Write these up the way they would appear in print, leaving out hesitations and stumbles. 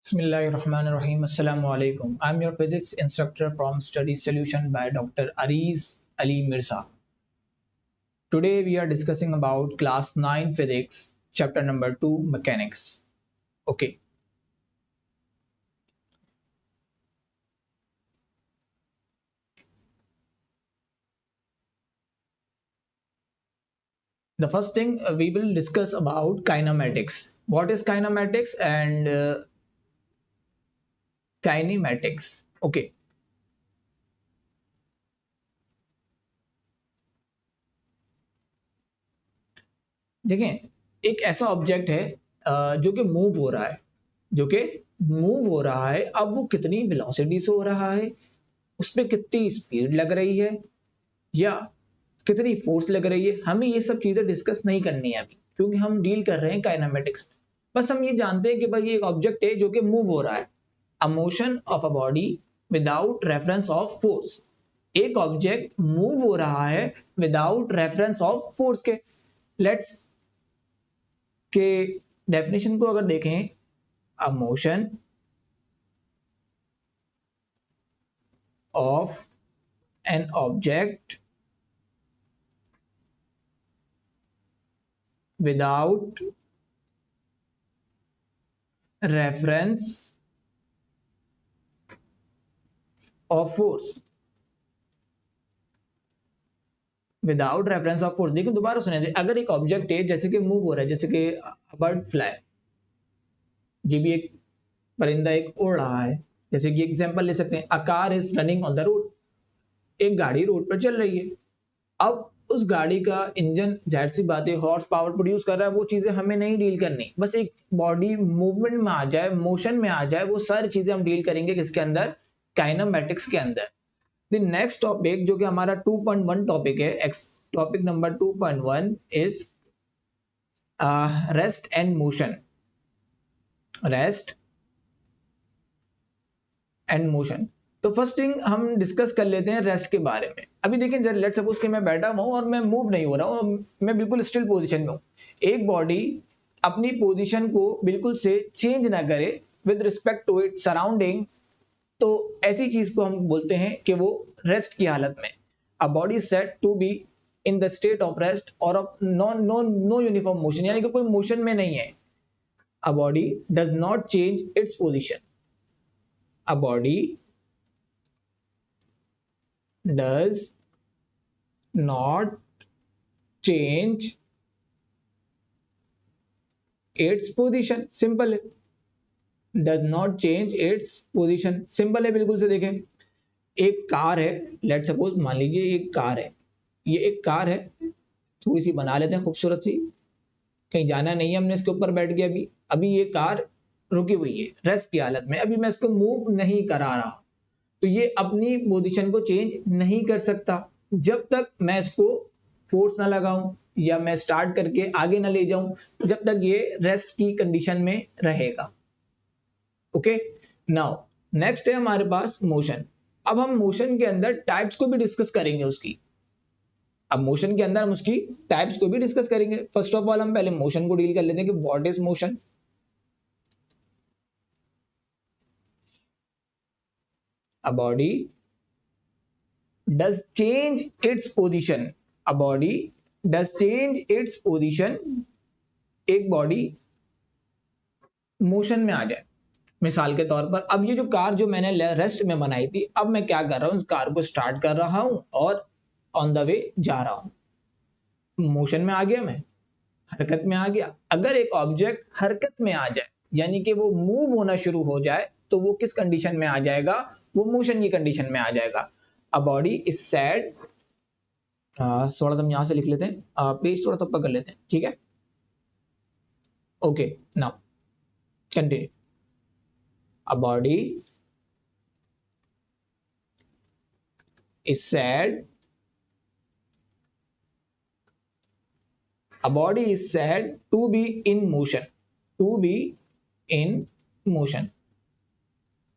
Bismillahirrahmanirrahim. Assalamu alaikum. I'm your physics instructor from Study Solution by Dr. Ariz Ali Mirza. Today we are discussing about class 9 physics, chapter number 2 mechanics. Okay. The first thing we will discuss about kinematics. What is kinematics and kinematics? Okay. देखें एक ऐसा object है जो कि move हो रहा है अब वो कितनी वेलोसिटी से हो रहा है, उस पर कितनी स्पीड लग रही है या कितनी फोर्स लग रही है, हमें ये सब चीजें डिस्कस नहीं करनी है अभी, क्योंकि हम डील कर रहे हैं काइनेमेटिक्स में। बस हम ये जानते हैं कि भाई ये एक ऑब्जेक्ट है जो कि मूव हो रहा है, a motion of a body without reference of force. एक ऑब्जेक्ट मूव हो रहा है विदाउट रेफरेंस ऑफ फोर्स के। लेट्स के डेफिनेशन को अगर देखें, a motion of an object without reference of force, without reference of force. देखिए दोबारा सुनिए, अगर एक ऑब्जेक्ट है जैसे कि मूव हो रहा है, जैसे कि बर्ड फ्लाई, ये भी एक परिंदा एक उड़ रहा है, जैसे कि एग्जांपल ले सकते हैं, a car is running on the road, एक गाड़ी रोड पर चल रही है। अब उस गाड़ी का इंजन जाहिर सी बात है हॉर्स पावर प्रोड्यूस कर रहा है, वो चीजें हमें नहीं डील करनी, बस एक बॉडी मूवमेंट में आ जाए, मोशन में आ जाए, वो सारी चीजें हम डील करेंगे किसके अंदर, काइनेमेटिक्स के अंदर। The next topic जो कि हमारा 2.1 टॉपिक है, topic number 2.1 is rest and motion. Rest and motion. तो फर्स्ट थिंग हम डिस्कस कर लेते हैं रेस्ट के बारे में। अभी देखें, लेट्स सपोज कि मैं बैठा हूं और मैं मूव नहीं हो रहा हूं, मैं बिल्कुल स्टिल पोजीशन में हूं। एक बॉडी अपनी पोजीशन को बिल्कुल से चेंज ना करे with respect to it surrounding, तो ऐसी चीज को हम बोलते हैं कि वो रेस्ट की हालत में। A body is said to be in the state of rest और ऑफ नो यूनिफॉर्म मोशन, यानी कि कोई मोशन में नहीं है। A body does not change its position. A body does not change its position, simple है। Does not change its position, simple है बिल्कुल से। देखें एक कार है, लेट सपोज मान लीजिए एक कार है, ये एक कार है, थोड़ी सी बना लेते हैं खूबसूरत सी, कहीं जाना नहीं है हमने, इसके ऊपर बैठ गया। अभी ये कार रुकी हुई है रेस्ट की हालत में, अभी मैं इसको मूव नहीं करा रहा, तो ये अपनी पोजीशन को चेंज नहीं कर सकता जब तक मैं इसको फोर्स ना लगाऊं या मैं स्टार्ट करके आगे ना ले जाऊं, जब तक ये रेस्ट की कंडीशन में रहेगा। ओके, नाउ नेक्स्ट है हमारे पास मोशन। अब हम मोशन के अंदर टाइप्स को भी डिस्कस करेंगे उसकी। अब मोशन के अंदर हम उसकी टाइप्स को भी डिस्कस करेंगे। फर्स्ट ऑफ ऑल हम पहले मोशन को डील कर लेते हैं कि what is motion. A body does change its position. A body does change its position, एक बॉडी मोशन में आ जाए। मिसाल के तौर पर अब ये जो कार जो मैंने रेस्ट में बनाई थी, अब मैं क्या कर रहा हूं, इस कार को स्टार्ट कर रहा हूं और ऑन द वे जा रहा हूं। मोशन में आ गया, मैं हरकत में आ गया। अगर एक ऑब्जेक्ट हरकत में आ जाए, यानी कि वो मूव होना शुरू हो जाए, तो वो किस कंडीशन में आ जाएगा, वो मोशन की कंडीशन में आ जाएगा। अ बॉडी इज सेड, थोड़ा हम यहां से लिख लेते हैं, पेज थोड़ा थप्पा कर लेते हैं, ठीक है। Okay, now continue. A body is said to be in motion, to be in motion।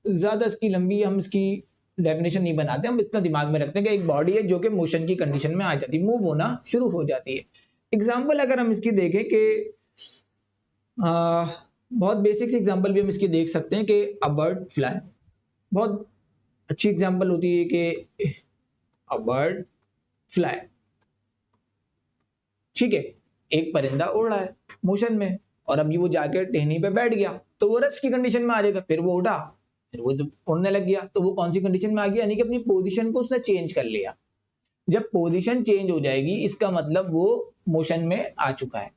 ज्यादा इसकी लंबी हम इसकी डेफिनेशन नहीं बनाते, हम इतना दिमाग में रखते हैं कि एक बॉडी है जो कि मोशन की कंडीशन में आ जाती है, मूव होना शुरू हो जाती है। एग्जाम्पल अगर हम इसकी देखें कि बहुत बेसिक सी एग्जांपल भी हम इसकी देख सकते हैं कि अ बर्ड फ्लाई, बहुत अच्छी एग्जांपल होती है कि अ बर्ड फ्लाई, ठीक है, एक परिंदा उड़ रहा है मोशन में, और अभी वो जाके टहनी पे बैठ गया तो वो रेस्ट की कंडीशन में आ जाएगा, फिर वो उठा, फिर वो उड़ने लग गया, तो वो कौन सी कंडीशन में आ गया, यानी कि अपनी पोजीशन को उसने चेंज कर लिया। जब पोजीशन चेंज हो जाएगी इसका मतलब वो मोशन में आ चुका है,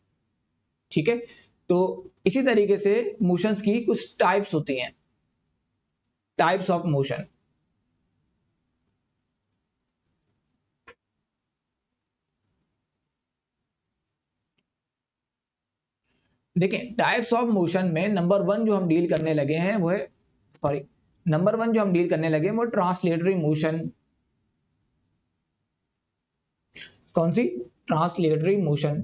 ठीक है। तो इसी तरीके से मोशंस की कुछ टाइप्स होती हैं, टाइप्स ऑफ मोशन। देखें टाइप्स ऑफ मोशन में नंबर वन जो हम डील करने लगे हैं वो है, सॉरी, नंबर वन जो हम डील करने लगे हैं वो ट्रांसलेटरी मोशन। कौन सी? Translatory motion.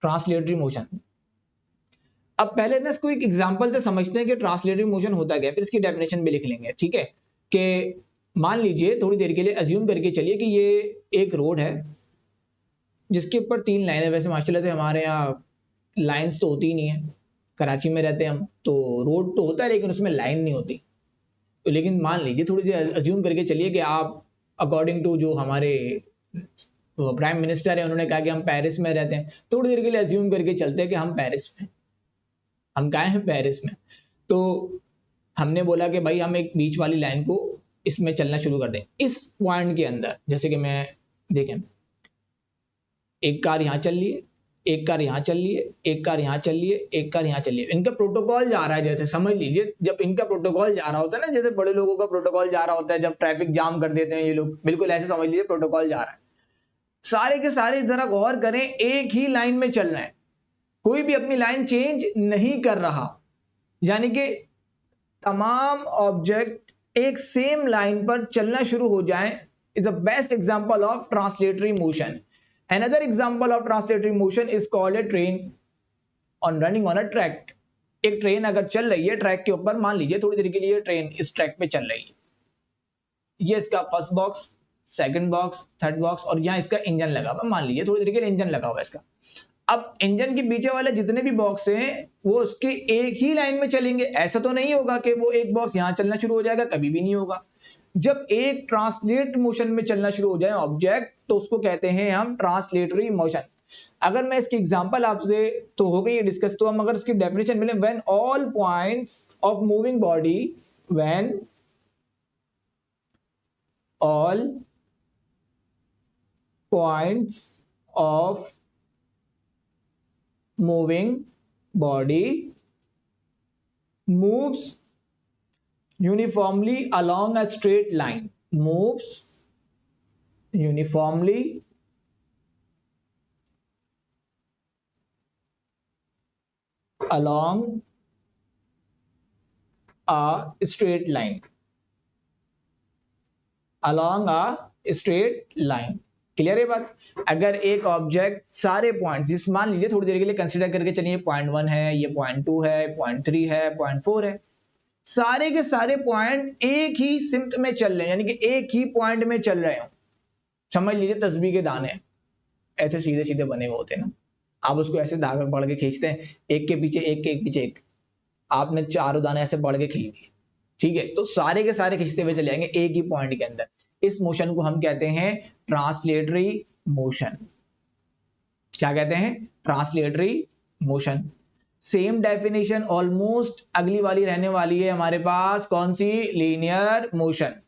ट्रांसलेटरी मोशन, अब पहले ना इसको एक एग्जांपल से समझते हैं कि ट्रांसलेटरी मोशन होता क्या है, फिर इसकी डेफिनेशन भी लिख लेंगे, ठीक है। कि मान लीजिए थोड़ी देर के लिए अज्यूम करके चलिए कि ये एक रोड है जिसके ऊपर 3 लाइन है। वैसे माशाल्लाह से हमारे यहाँ लाइंस तो होती ही नहीं है, कराची में रहते हैं हम, तो रोड तो होता है लेकिन उसमें लाइन नहीं होती। तो लेकिन मान लीजिए थोड़ी देर अज्यूम करके चलिए कि आप अकॉर्डिंग टू जो हमारे प्राइम मिनिस्टर है उन्होंने कहा कि हम पेरिस में रहते हैं, थोड़ी देर के लिए अज्यूम करके चलते हैं कि हम पेरिस में, हम कहाँ हैं, पेरिस में। तो हमने बोला कि भाई हम एक बीच वाली लाइन को इसमें चलना शुरू कर दें, इस पॉइंट के अंदर, जैसे कि मैं देखें एक कार यहाँ चल रही है, एक कार यहाँ चल रही है, एक कार यहाँ चल रही है, एक कार यहाँ चल रही है, इनका प्रोटोकॉल जा रहा है। जैसे समझ लीजिए जब इनका प्रोटोकॉल जा रहा होता है ना, जैसे बड़े लोगों का प्रोटोकॉल जा रहा होता है जब ट्रैफिक जाम कर देते हैं ये लोग, बिल्कुल ऐसे समझ लीजिए प्रोटोकॉल जा रहा है। सारे के सारे जरा गौर करें, एक ही लाइन में चल रहे हैं, कोई भी अपनी लाइन चेंज नहीं कर रहा, यानी कि तमाम ऑब्जेक्ट एक सेम लाइन पर चलना शुरू हो जाएं, is the best example of translatory motion. Another example of translatory motion is called A train on running on a track. एक ट्रेन अगर चल रही है ट्रैक के ऊपर, मान लीजिए थोड़ी देर के लिए ट्रेन इस ट्रैक पे चल रही है, ये इसका first box, second box, third box, और यहाँ इसका इंजन लगा हुआ, मान लीजिए थोड़ी देर के लिए इंजन लगा हुआ इसका। अब इंजन के पीछे वाले जितने भी बॉक्स हैं वो उसके एक ही लाइन में चलेंगे, ऐसा तो नहीं होगा कि वो एक बॉक्स यहां चलना शुरू हो जाएगा, कभी भी नहीं होगा। जब एक ट्रांसलेट मोशन में चलना शुरू हो जाए ऑब्जेक्ट तो उसको कहते हैं हम ट्रांसलेटरी मोशन। अगर मैं इसकी एग्जांपल आपसे, तो हो गई ये डिस्कस, तो हम अगर इसकी डेफिनेशन मिले, when all points of moving body, when all points of moving body moves uniformly along a straight line, moves uniformly along a straight line, along a straight line। Clear है बात? अगर एक object सारे points, जिस मान लीजिए थोड़ी देर के लिए कंसीडर करके चलिए पॉइंट 1 है, ये पॉइंट 2 है, पॉइंट 3 है, पॉइंट 4 है, सारे के सारे पॉइंट एक ही सिमत में चल रहे हैं, यानी कि एक ही पॉइंट में चल रहे हो। समझ लीजिए तस्बीह के दाने ऐसे सीधे सीधे बने हुए होते हैं ना, आप उसको ऐसे धागा बढ़ के खींचते हैं, एक के पीछे एक के पीछे एक, आपने चारों दाने ऐसे बढ़ के खींच दिए, ठीक है, तो सारे के सारे खींचते हुए चले जाएंगे एक ही पॉइंट के अंदर। इस मोशन को हम कहते हैं ट्रांसलेटरी मोशन। क्या कहते हैं? Translatory motion. Same definition almost अगली वाली रहने वाली है हमारे पास, कौन सी? Linear motion.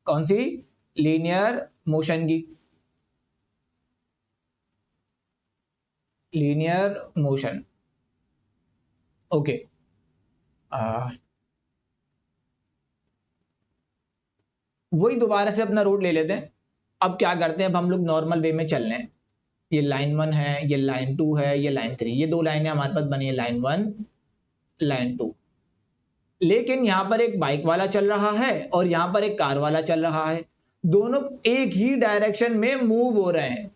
कौन सी? लीनियर मोशन की। Linear motion, okay. वही दोबारा से अपना रूट ले लेते हैं। अब क्या करते हैं, अब हम लोग नॉर्मल वे में चल रहे हैं, ये लाइन 1 है, ये लाइन 2 है, ये लाइन 3, ये दो लाइनें हमारे पास बनी है, लाइन 1, लाइन 2। लेकिन यहां पर एक बाइक वाला चल रहा है और यहां पर एक कार वाला चल रहा है, दोनों एक ही डायरेक्शन में मूव हो रहे हैं।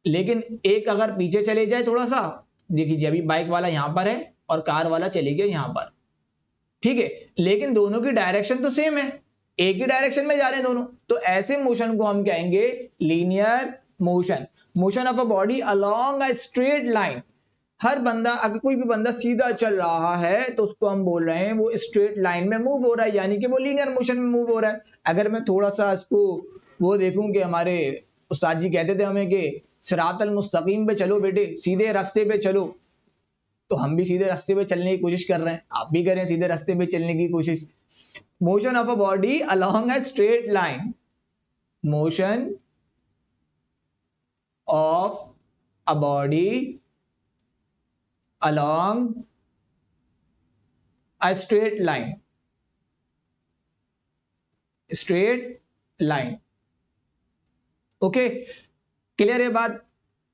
लेकिन एक अगर पीछे चले जाए थोड़ा सा, देखिए अभी बाइक वाला यहां पर है और कार वाला चले गया यहां पर, ठीक है, लेकिन दोनों की डायरेक्शन तो सेम है, एक ही डायरेक्शन में जा रहे हैं दोनों, तो ऐसे मोशन को हम कहेंगे linear motion. Motion of a body along a straight line. हर बंदा, अगर कोई भी बंदा सीधा चल रहा है तो उसको हम बोल रहे हैं वो स्ट्रेट लाइन में मूव हो रहा है, यानी कि वो लीनियर मोशन में मूव हो रहा है। अगर मैं थोड़ा सा इसको वो देखूं कि हमारे उस्ताद जी कहते थे हमें कि सिरातल मुस्तकीम पे चलो बेटे, सीधे रास्ते पे चलो, तो हम भी सीधे रास्ते पे चलने की कोशिश कर रहे हैं, आप भी करें सीधे रास्ते पे चलने की कोशिश। Motion of a body along a straight line, motion of a body along a straight line, straight line। Okay, clear है बात।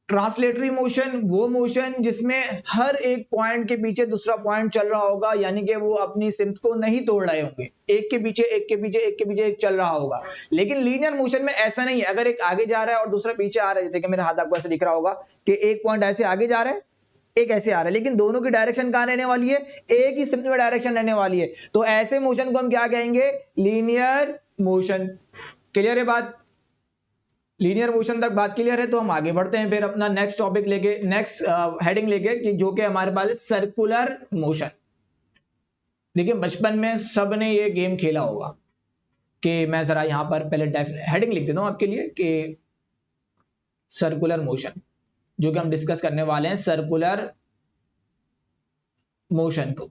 ट्रांसलेटरी मोशन वो मोशन जिसमें हर एक पॉइंट के पीछे दूसरा पॉइंट चल रहा होगा, यानी कि वो अपनी सिमत को नहीं तोड़ रहे होंगे, एक के पीछे एक के पीछे एक के पीछे एक चल रहा होगा। लेकिन लीनियर मोशन में ऐसा नहीं है, अगर एक आगे जा रहा है और दूसरा पीछे आ रहा है, जैसे कि मेरा हाथ आपको ऐसे दिख रहा होगा कि एक पॉइंट ऐसे आगे जा रहा है, एक ऐसे आ रहा है, लेकिन दोनों की डायरेक्शन कहां रहने वाली है, एक ही सिमत में डायरेक्शन रहने वाली है। तो ऐसे मोशन को हम क्या कहेंगे, लीनियर मोशन। क्लियर है बात? लीनियर मोशन तक बात क्लियर है? तो हम आगे बढ़ते हैं फिर अपना नेक्स्ट टॉपिक लेके, नेक्स्ट हेडिंग लेके, कि जो कि हमारे पास है सर्कुलर मोशन। देखिए बचपन में सबने ये गेम खेला होगा कि मैं जरा यहां पर पहले हेडिंग लिख देता हूं आपके लिए कि सर्कुलर मोशन, जो कि हम डिस्कस करने वाले हैं सर्कुलर मोशन को।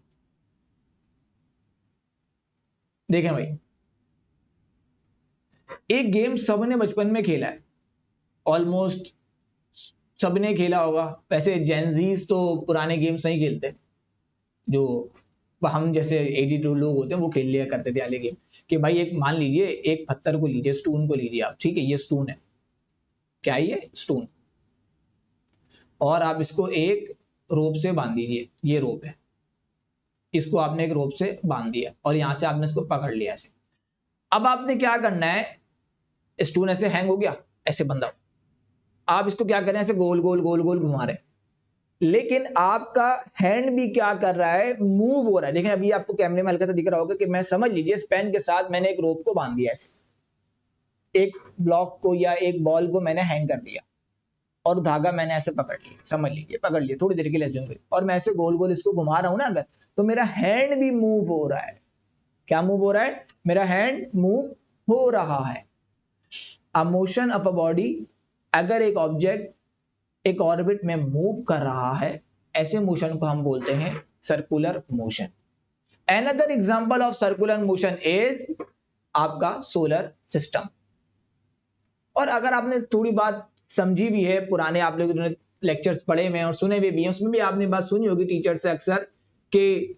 देखें भाई, एक गेम सबने बचपन में खेला है, ऑलमोस्ट सबने खेला होगा। वैसे जेनजीज तो पुराने गेम्स नहीं खेलते, जो हम जैसे एजी लोग होते हैं वो खेल लिया करते थे वाले गेम। कि भाई एक मान लीजिए, एक पत्थर को लीजिए, स्टोन को लीजिए आप, ठीक है, ये स्टोन है, क्या ये स्टोन, और आप इसको एक रोप से बांध दीजिए, ये रोप है, इसको आपने एक रोप से बांध दिया और यहां से आपने इसको पकड़ लिया ऐसे। अब आपने क्या करना है, स्टोन ऐसे हैंग हो गया, ऐसे बंधा, आप इसको क्या कर रहे हैं, ऐसे गोल गोल गोल गोल घुमा रहे हैं, लेकिन आपका हैंड भी क्या कर रहा है, मूव हो रहा है। देखें अभी आपको कैमरे में हल्का सा दिख रहा होगा कि मैं, समझ लीजिए इस पेन के साथ मैंने एक रोप को बांध दिया, ऐसे एक ब्लॉक को या एक बॉल को मैंने हैंग कर दिया और धागा मैंने ऐसे पकड़ लिया, समझ लीजिए पकड़ लिया थोड़ी देर के लिए, और मैं ऐसे गोल गोल इसको घुमा रहा हूं ना अगर, तो मेरा हैंड भी मूव हो रहा है। क्या मूव हो रहा है, मेरा हैंड मूव हो रहा है। A motion of a body, अगर एक ऑब्जेक्ट एक ऑर्बिट में मूव कर रहा है, ऐसे मोशन को हम बोलते हैं circular motion. Another example of circular motion is आपका सोलर सिस्टम। और अगर आपने थोड़ी बात समझी भी है, पुराने आप लोगों ने लेक्चर्स पढ़े में और सुने भी हैं, उसमें भी आपने बात सुनी होगी टीचर से अक्सर कि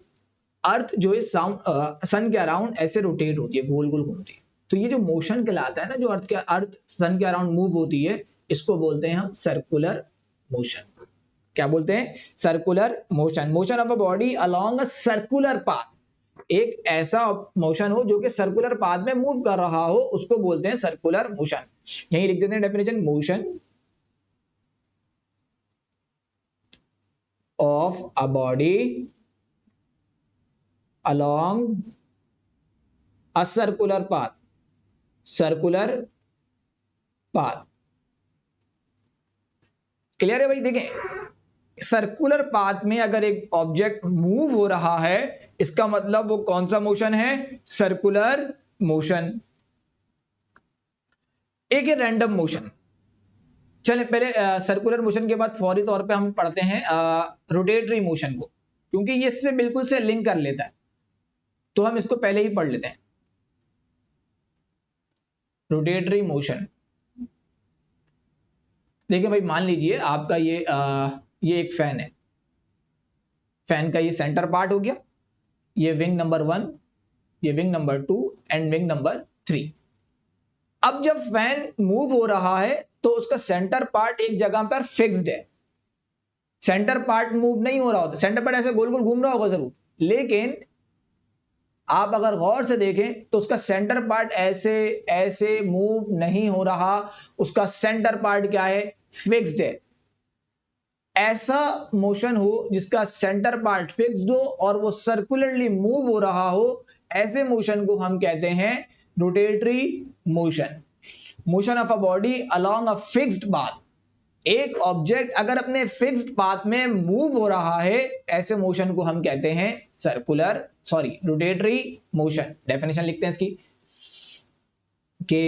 अर्थ जो है सन के अराउंड ऐसे रोटेट होती है, गोल गोल घूमती है। तो ये जो मोशन कहलाता है ना, जो अर्थ सन के अराउंड मूव होती है, इसको बोलते हैं हम सर्कुलर मोशन। क्या बोलते हैं, circular motion. Motion of a body along a circular path, एक ऐसा मोशन हो जो कि सर्कुलर पाथ में मूव कर रहा हो, उसको बोलते हैं सर्कुलर मोशन। यही लिख देते हैं definition, motion of a body along a circular path, circular path। Clear है भाई? देखें सर्कुलर पाथ में अगर एक ऑब्जेक्ट मूव हो रहा है, इसका मतलब वो कौन सा मोशन है, सर्कुलर मोशन। एक है रैंडम मोशन। चले पहले सर्कुलर मोशन के बाद फौरी तौर पे हम पढ़ते हैं रोटेटरी मोशन को, क्योंकि ये इससे बिल्कुल से लिंक कर लेता है, तो हम इसको पहले ही पढ़ लेते हैं। रोटेटरी मोशन, देखिए भाई मान लीजिए आपका ये एक फैन है, फैन का ये सेंटर पार्ट हो गया, ये विंग नंबर 1, ये wing number 2 and wing number 3। अब जब फैन मूव हो रहा है तो उसका सेंटर पार्ट एक जगह पर फिक्स्ड है, सेंटर पार्ट मूव नहीं हो रहा होता, सेंटर पार्ट ऐसे गोल गोल घूम रहा होगा जरूर, लेकिन आप अगर गौर से देखें तो उसका सेंटर पार्ट ऐसे ऐसे मूव नहीं हो रहा, उसका सेंटर पार्ट क्या है, फिक्स्ड है। ऐसा मोशन हो जिसका सेंटर पार्ट फिक्स्ड हो और वो सर्कुलरली मूव हो रहा हो, ऐसे मोशन को हम कहते हैं rotatory motion, motion of a body along a fixed path. एक ऑब्जेक्ट अगर अपने फिक्स्ड पाथ में मूव हो रहा है, ऐसे मोशन को हम कहते हैं रोटेटरी मोशन। डेफिनेशन लिखते हैं इसकी कि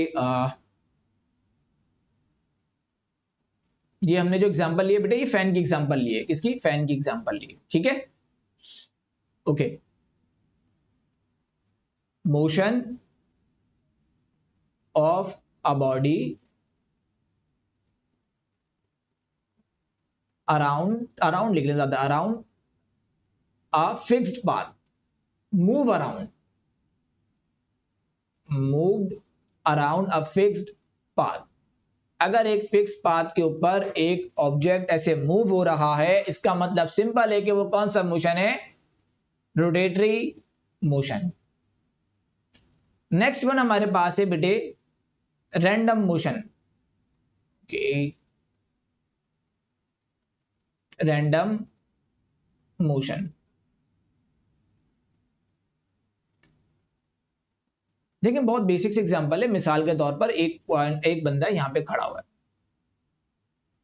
ये हमने जो एग्जांपल लिए बेटा, ये फैन की एग्जांपल लिए, किसकी? फैन की एग्जांपल लिए, ठीक है। Okay, motion of a body around लिख लें ज्यादा, अराउंड अ फिक्स्ड पाथ, मूव अराउंड अ फिक्स्ड पाथ। अगर एक फिक्स पाथ के ऊपर एक ऑब्जेक्ट ऐसे मूव हो रहा है, इसका मतलब सिंपल है कि वो कौन सा मोशन है? Rotatory motion. नेक्स्ट वन हमारे पास है बेटे रैंडम मोशन। रैंडम मोशन, देखिए बहुत बेसिक से एग्जांपल है। मिसाल के तौर पर एक बंदा यहां पे खड़ा हुआ है,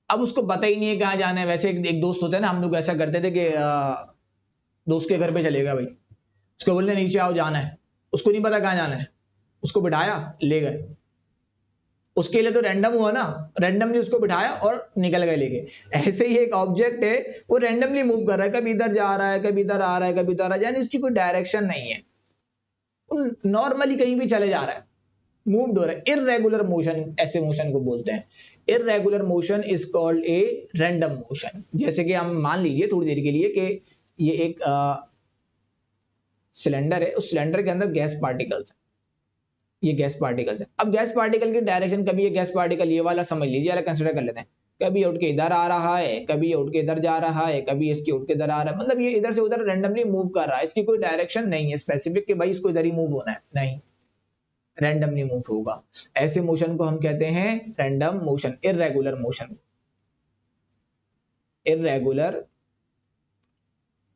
अब उसको पता ही नहीं है कहां जाना है। वैसे एक दोस्त होता है ना, हम लोग ऐसा करते थे कि दोस्त के घर पे चलेगा भाई, उसको बोलने नीचे आओ जाना है, उसको नहीं पता कहां जाना है, उसको बिठाया ले गए। उसके लिए तो रैंडम हुआ ना, रैंडमली उसको बिठाया और निकल गए लेके। ऐसे ही एक ऑब्जेक्ट है, वो रैंडमली मूव कर रहा है, कभी इधर जा रहा है, कभी इधर आ रहा है, कभी इधर आ रहा है, यानी इसकी कोई डायरेक्शन नहीं है, नॉर्मली कहीं भी चले जा रहा है, मूव्ड हो रहा है। इररेगुलर मोशन ऐसे मोशन को बोलते हैं। Irregular motion is called a random motion. जैसे कि हम मान लीजिए थोड़ी देर के लिए कि ये एक सिलेंडर है, उस सिलेंडर के अंदर गैस पार्टिकल्स है, ये गैस पार्टिकल्स है। अब गैस पार्टिकल की डायरेक्शन, कभी ये गैस पार्टिकल ये वाला समझ लीजिए, वाला कंसिडर कर लेते हैं, कभी उठ के इधर आ रहा है, कभी ये उठ के इधर जा रहा है, कभी इसके उठ के इधर आ रहा है, मतलब ये इधर से उधर रैंडमली मूव कर रहा है। इसकी कोई डायरेक्शन नहीं है स्पेसिफिक कि भाई इसको इधर ही मूव होना है, नहीं, रैंडमली मूव होगा। ऐसे मोशन को हम कहते हैं random motion. Irregular motion, irregular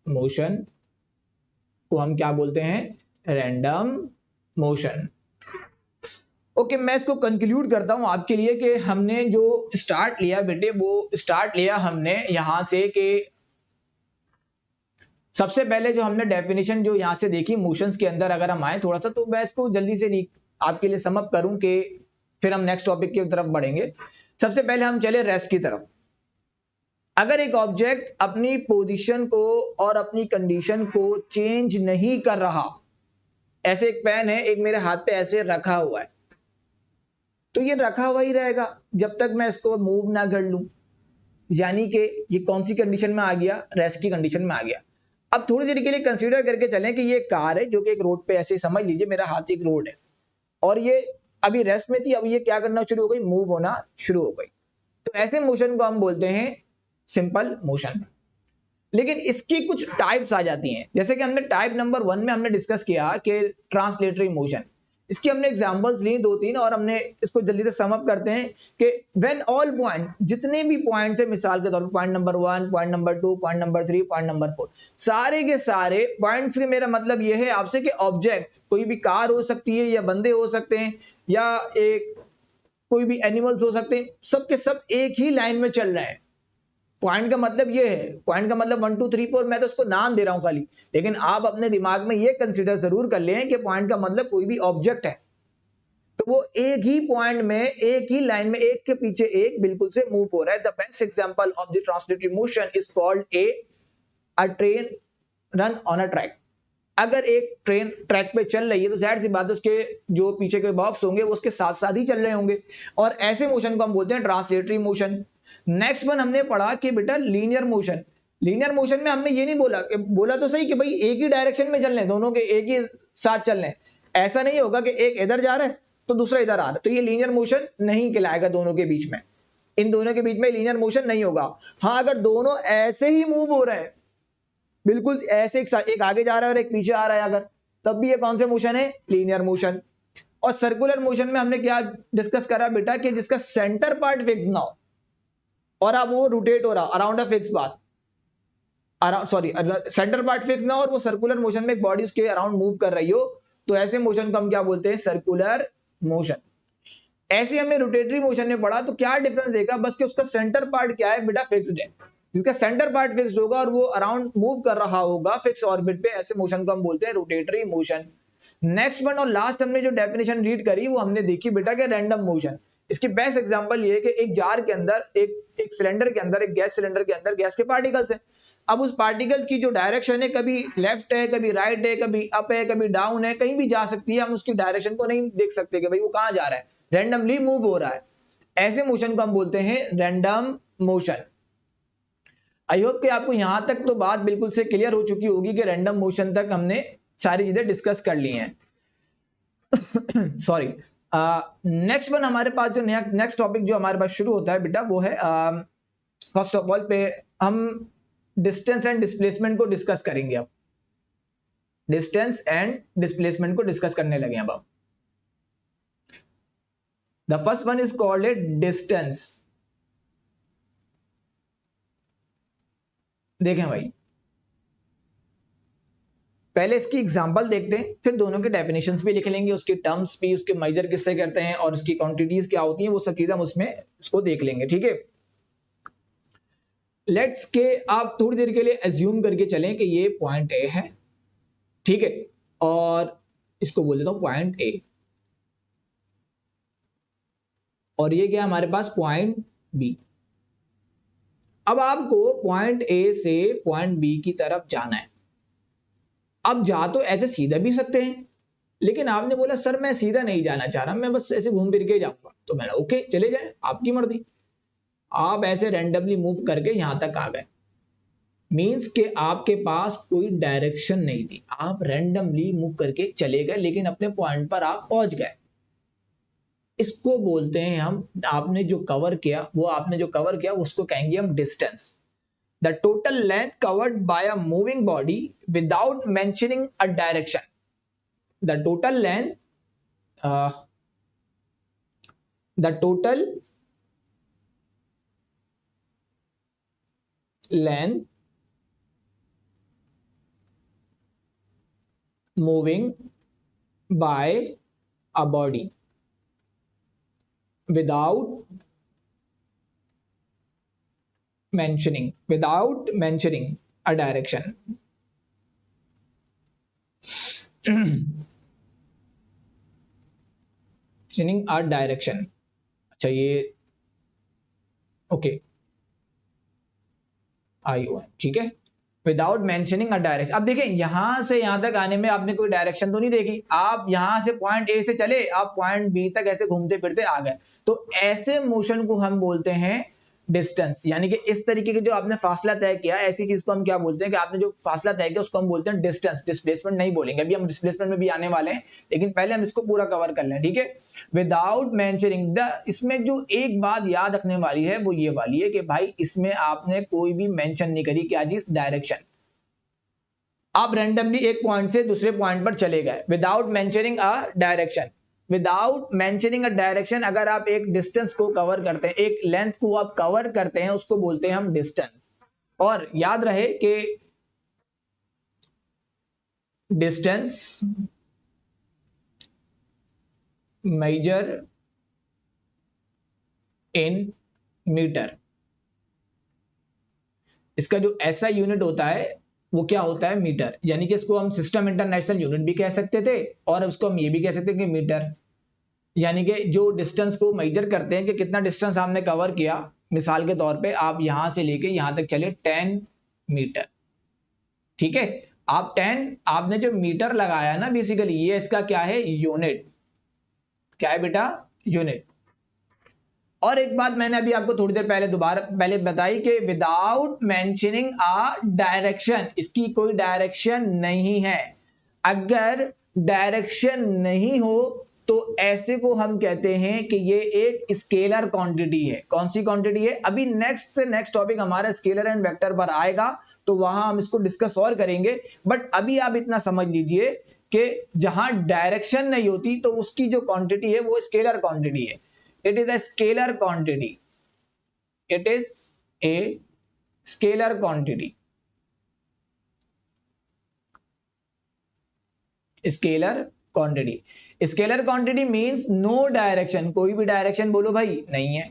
motion को हम क्या बोलते हैं? Random motion. ओके, मैं इसको कंक्लूड करता हूं आपके लिए कि हमने जो स्टार्ट लिया बेटे, वो स्टार्ट लिया हमने यहां से कि सबसे पहले जो हमने डेफिनेशन जो यहां से देखी मोशंस के अंदर, अगर हम आए थोड़ा सा, तो मैं इसको जल्दी से आपके लिए समअप करूं कि फिर हम नेक्स्ट टॉपिक की तरफ बढ़ेंगे। सबसे पहले हम चले रेस्ट की तरफ। अगर एक ऑब्जेक्ट अपनी पोजीशन को और अपनी कंडीशन को चेंज नहीं कर रहा, ऐसे एक पेन है, एक मेरे हाथ पे ऐसे रखा हुआ है, तो ये रखा हुआ ही रहेगा जब तक मैं इसको मूव ना कर लूं। यानी कि ये कौन सी कंडीशन में आ गया? रेस्ट की कंडीशन में आ गया। अब थोड़ी देर के लिए कंसीडर करके चलें कि ये कार है जो कि एक रोड पे, ऐसे समझ लीजिए मेरा हाथ एक रोड है और ये अभी रेस्ट में थी, अब ये क्या करना शुरू हो गई? मूव होना शुरू हो गई। तो ऐसे मोशन को हम बोलते हैं सिंपल मोशन। लेकिन इसकी कुछ टाइप्स आ जाती हैं, जैसे कि हमने टाइप नंबर 1 में हमने डिस्कस किया कि ट्रांसलेटरी मोशन। इसकी हमने एग्जांपल्स ली 2-3 और हमने इसको जल्दी से सम अप करते हैं कि व्हेन ऑल पॉइंट, जितने भी पॉइंट्स है, मिसाल के तौर पर point number 1, point number 2, point number 3, point number 4, सारे के सारे पॉइंट्स से मेरा मतलब यह है आपसे कि ऑब्जेक्ट, कोई भी कार हो सकती है या बंदे हो सकते हैं या एक कोई भी एनिमल्स हो सकते हैं, सब के सब एक ही लाइन में चल रहे हैं। पॉइंट का मतलब ये है, पॉइंट का मतलब 1 2 3 4, मैं तो उसको नाम दे रहा हूं खाली, लेकिन आप अपने दिमाग में ये कंसीडर जरूर कर लें कि पॉइंट का मतलब कोई भी ऑब्जेक्ट है, तो वो एक ही पॉइंट में, एक ही लाइन में, एक के पीछे एक बिल्कुल से मूव हो रहा है। The best example of the translatory motion is called a train run on a track. अगर एक ट्रेन ट्रैक पे चल रही है तो जाहिर सी बात है उसके जो पीछे के बॉक्स होंगे वो उसके साथ साथ ही चल रहे होंगे, और ऐसे मोशन को हम बोलते हैं ट्रांसलेटरी मोशन। नेक्स्ट वन हमने पढ़ा कि बेटा लीनियर मोशन। लीनियर मोशन में हमने ये नहीं बोला तो सही कि भाई एक ही डायरेक्शन में चल रहे हैं, दोनों के एक ही साथ चल रहे हैं। ऐसा नहीं होगा कि एक इधर जा रहा है तो दूसरा इधर आ रहा है, तो ये लीनियर मोशन नहीं कहलाएगा। दोनों के बीच में, इन दोनों के बीच में लीनियर मोशन नहीं होगा। हाँ, अगर दोनों ऐसे ही मूव हो रहे हैं, बिल्कुल ऐसे एक आगे जा रहा है और एक पीछे आ रहा है अगर, तब भी ये कौन से मोशन है? Linear motion. और सर्कुलर मोशन में हमने क्या डिस्कस करा बेटा कि जिसका सेंटर पार्ट फिक्स ना हो और अब वो रोटेट हो रहा around a fix path, centre part fix ना हो और वो सर्कुलर मोशन में एक बॉडी उसके अराउंड मूव कर रही हो, तो ऐसे मोशन को हम क्या बोलते हैं, सर्कुलर मोशन। ऐसे हमने रोटेटरी मोशन में पढ़ा, तो क्या डिफरेंस देखा, बस कि उसका सेंटर पार्ट क्या है बेटा, फिक्स्ड है। जिसका सेंटर पार्ट फिक्स्ड होगा और वो अराउंड मूव कर रहा होगा फिक्स ऑर्बिट पे, ऐसे मोशन को हम बोलते हैं रोटेटरी मोशन। नेक्स्ट वन और लास्ट हमने जो डेफिनेशन रीड करी वो हमने देखी बेटा कि रैंडम मोशन। इसकी बेस्ट एग्जांपल ये है कि एक जार के अंदर एक सिलेंडर के अंदर, एक गैस सिलेंडर के अंदर गैस के पार्टिकल्स हैं। अब उस पार्टिकल्स की जो डायरेक्शन है, कभी लेफ्ट है, कभी राइट है, कभी अप है, कभी डाउन है, कहीं भी जा सकती है। हम उसकी डायरेक्शन को नहीं देख सकते कि भाई वो कहां जा रहा है, रैंडमली मूव हो रहा है। ऐसे मोशन को हम बोलते हैं रैंडम मोशन। आई होप कि आपको यहां तक तो बात बिल्कुल से क्लियर हो चुकी होगी कि रैंडम मोशन तक हमने सारी चीजें डिस्कस कर ली हैं। सॉरी, नेक्स्ट वन हमारे पास जो नेक्स्ट टॉपिक जो हमारे पास शुरू होता है बेटा वो है फर्स्ट ऑफ ऑल पे हम डिस्टेंस एंड डिस्प्लेसमेंट को डिस्कस करेंगे। अब डिस्टेंस एंड डिस्प्लेसमेंट को डिस्कस करने लगे अब। The first one is called A distance. देखें भाई, पहले इसकी एग्जांपल देखते हैं, फिर दोनों के डेफिनेशंस भी लिख लेंगे, उसके टर्म्स भी, उसके मेजर किससे करते हैं और उसकी क्वांटिटीज क्या होती हैं, वो सब चीजें हम उसमें इसको देख लेंगे। ठीक है, लेट्स के आप थोड़ी देर के लिए एज्यूम करके चलें कि ये पॉइंट ए है, ठीक है, और इसको बोल देता हूं पॉइंट ए, और ये क्या हमारे पास पॉइंट बी। अब आपको पॉइंट ए से पॉइंट बी की तरफ जाना है। अब जा तो ऐसे सीधा भी सकते हैं, लेकिन आपने बोला सर मैं सीधा नहीं जाना चाह रहा, मैं बस ऐसे घूम फिर के जाऊंगा, तो मैंने ओके चले जाए, आपकी मर्जी। आप ऐसे रैंडमली मूव करके यहां तक आ गए, मींस कि आपके पास कोई डायरेक्शन नहीं थी, आप रैंडमली मूव करके चले गए, लेकिन अपने पॉइंट पर आप पहुंच गए। इसको बोलते हैं हम, आपने जो कवर किया उसको कहेंगे हम distance. The total length covered by a moving body without mentioning a direction. The total length moving by a body without mentioning a direction. mentioning a direction. अच्छा ये ओके आई हुआ, ठीक है, विदाउट मेंशनिंग अ डायरेक्शन। अब देखिए यहां से यहां तक आने में आपने कोई डायरेक्शन तो नहीं देखी, आप यहां से पॉइंट ए से चले, आप पॉइंट बी तक ऐसे घूमते फिरते आ गए, तो ऐसे मोशन को हम बोलते हैं डिस्टेंस। यानी कि इस तरीके के जो आपने फासला तय किया, ऐसी चीज को हम क्या बोलते हैं कि आपने जो फासला तय किया उसको हम बोलते हैं डिस्टेंस। डिस्प्लेसमेंट नहीं बोलेंगे, अभी हम डिस्प्लेसमेंट में भी आने वाले हैं, लेकिन पहले हम इसको पूरा कवर कर लें, ठीक है। विदाउट मेंशनिंग द, इसमें जो एक बात याद रखने वाली है वो ये वाली है कि भाई इसमें आपने कोई भी मेंशन नहीं करी, क्या चीज, डायरेक्शन। आप रैंडमली एक पॉइंट से दूसरे पॉइंट पर चले गए without mentioning a direction. Without mentioning a direction, अगर आप एक डिस्टेंस को कवर करते हैं, एक लेंथ को आप कवर करते हैं, उसको बोलते हैं हम डिस्टेंस। और याद रहे कि डिस्टेंस मेजर इन मीटर, इसका जो ऐसा यूनिट होता है वो क्या होता है, मीटर। यानी कि इसको हम सिस्टम इंटरनेशनल यूनिट भी कह सकते थे, और उसको हम ये भी कह सकते हैं कि मीटर। यानी कि जो डिस्टेंस को मेजर करते हैं कि कितना डिस्टेंस आपने कवर किया, मिसाल के तौर पे आप यहां से लेके यहां तक चले 10 मीटर, ठीक है। आप 10, आपने जो मीटर लगाया ना, बेसिकली ये इसका क्या है, यूनिट। क्या है बेटा, यूनिट। और एक बात मैंने अभी आपको थोड़ी देर पहले बताई कि विदाउट मेंशनिंग अ डायरेक्शन, इसकी कोई डायरेक्शन नहीं है। अगर डायरेक्शन नहीं हो तो ऐसे को हम कहते हैं कि ये एक स्केलर क्वांटिटी है। कौन सी क्वांटिटी है, अभी नेक्स्ट टॉपिक हमारा स्केलर एंड वेक्टर पर आएगा, तो वहां हम इसको डिस्कस और करेंगे। बट अभी आप इतना समझ लीजिए कि जहां डायरेक्शन नहीं होती तो उसकी जो क्वांटिटी है वो स्केलर क्वांटिटी है। It is a scalar quantity. It is a scalar quantity. Scalar quantity. Scalar quantity means no direction, कोई भी डायरेक्शन बोलो भाई नहीं है,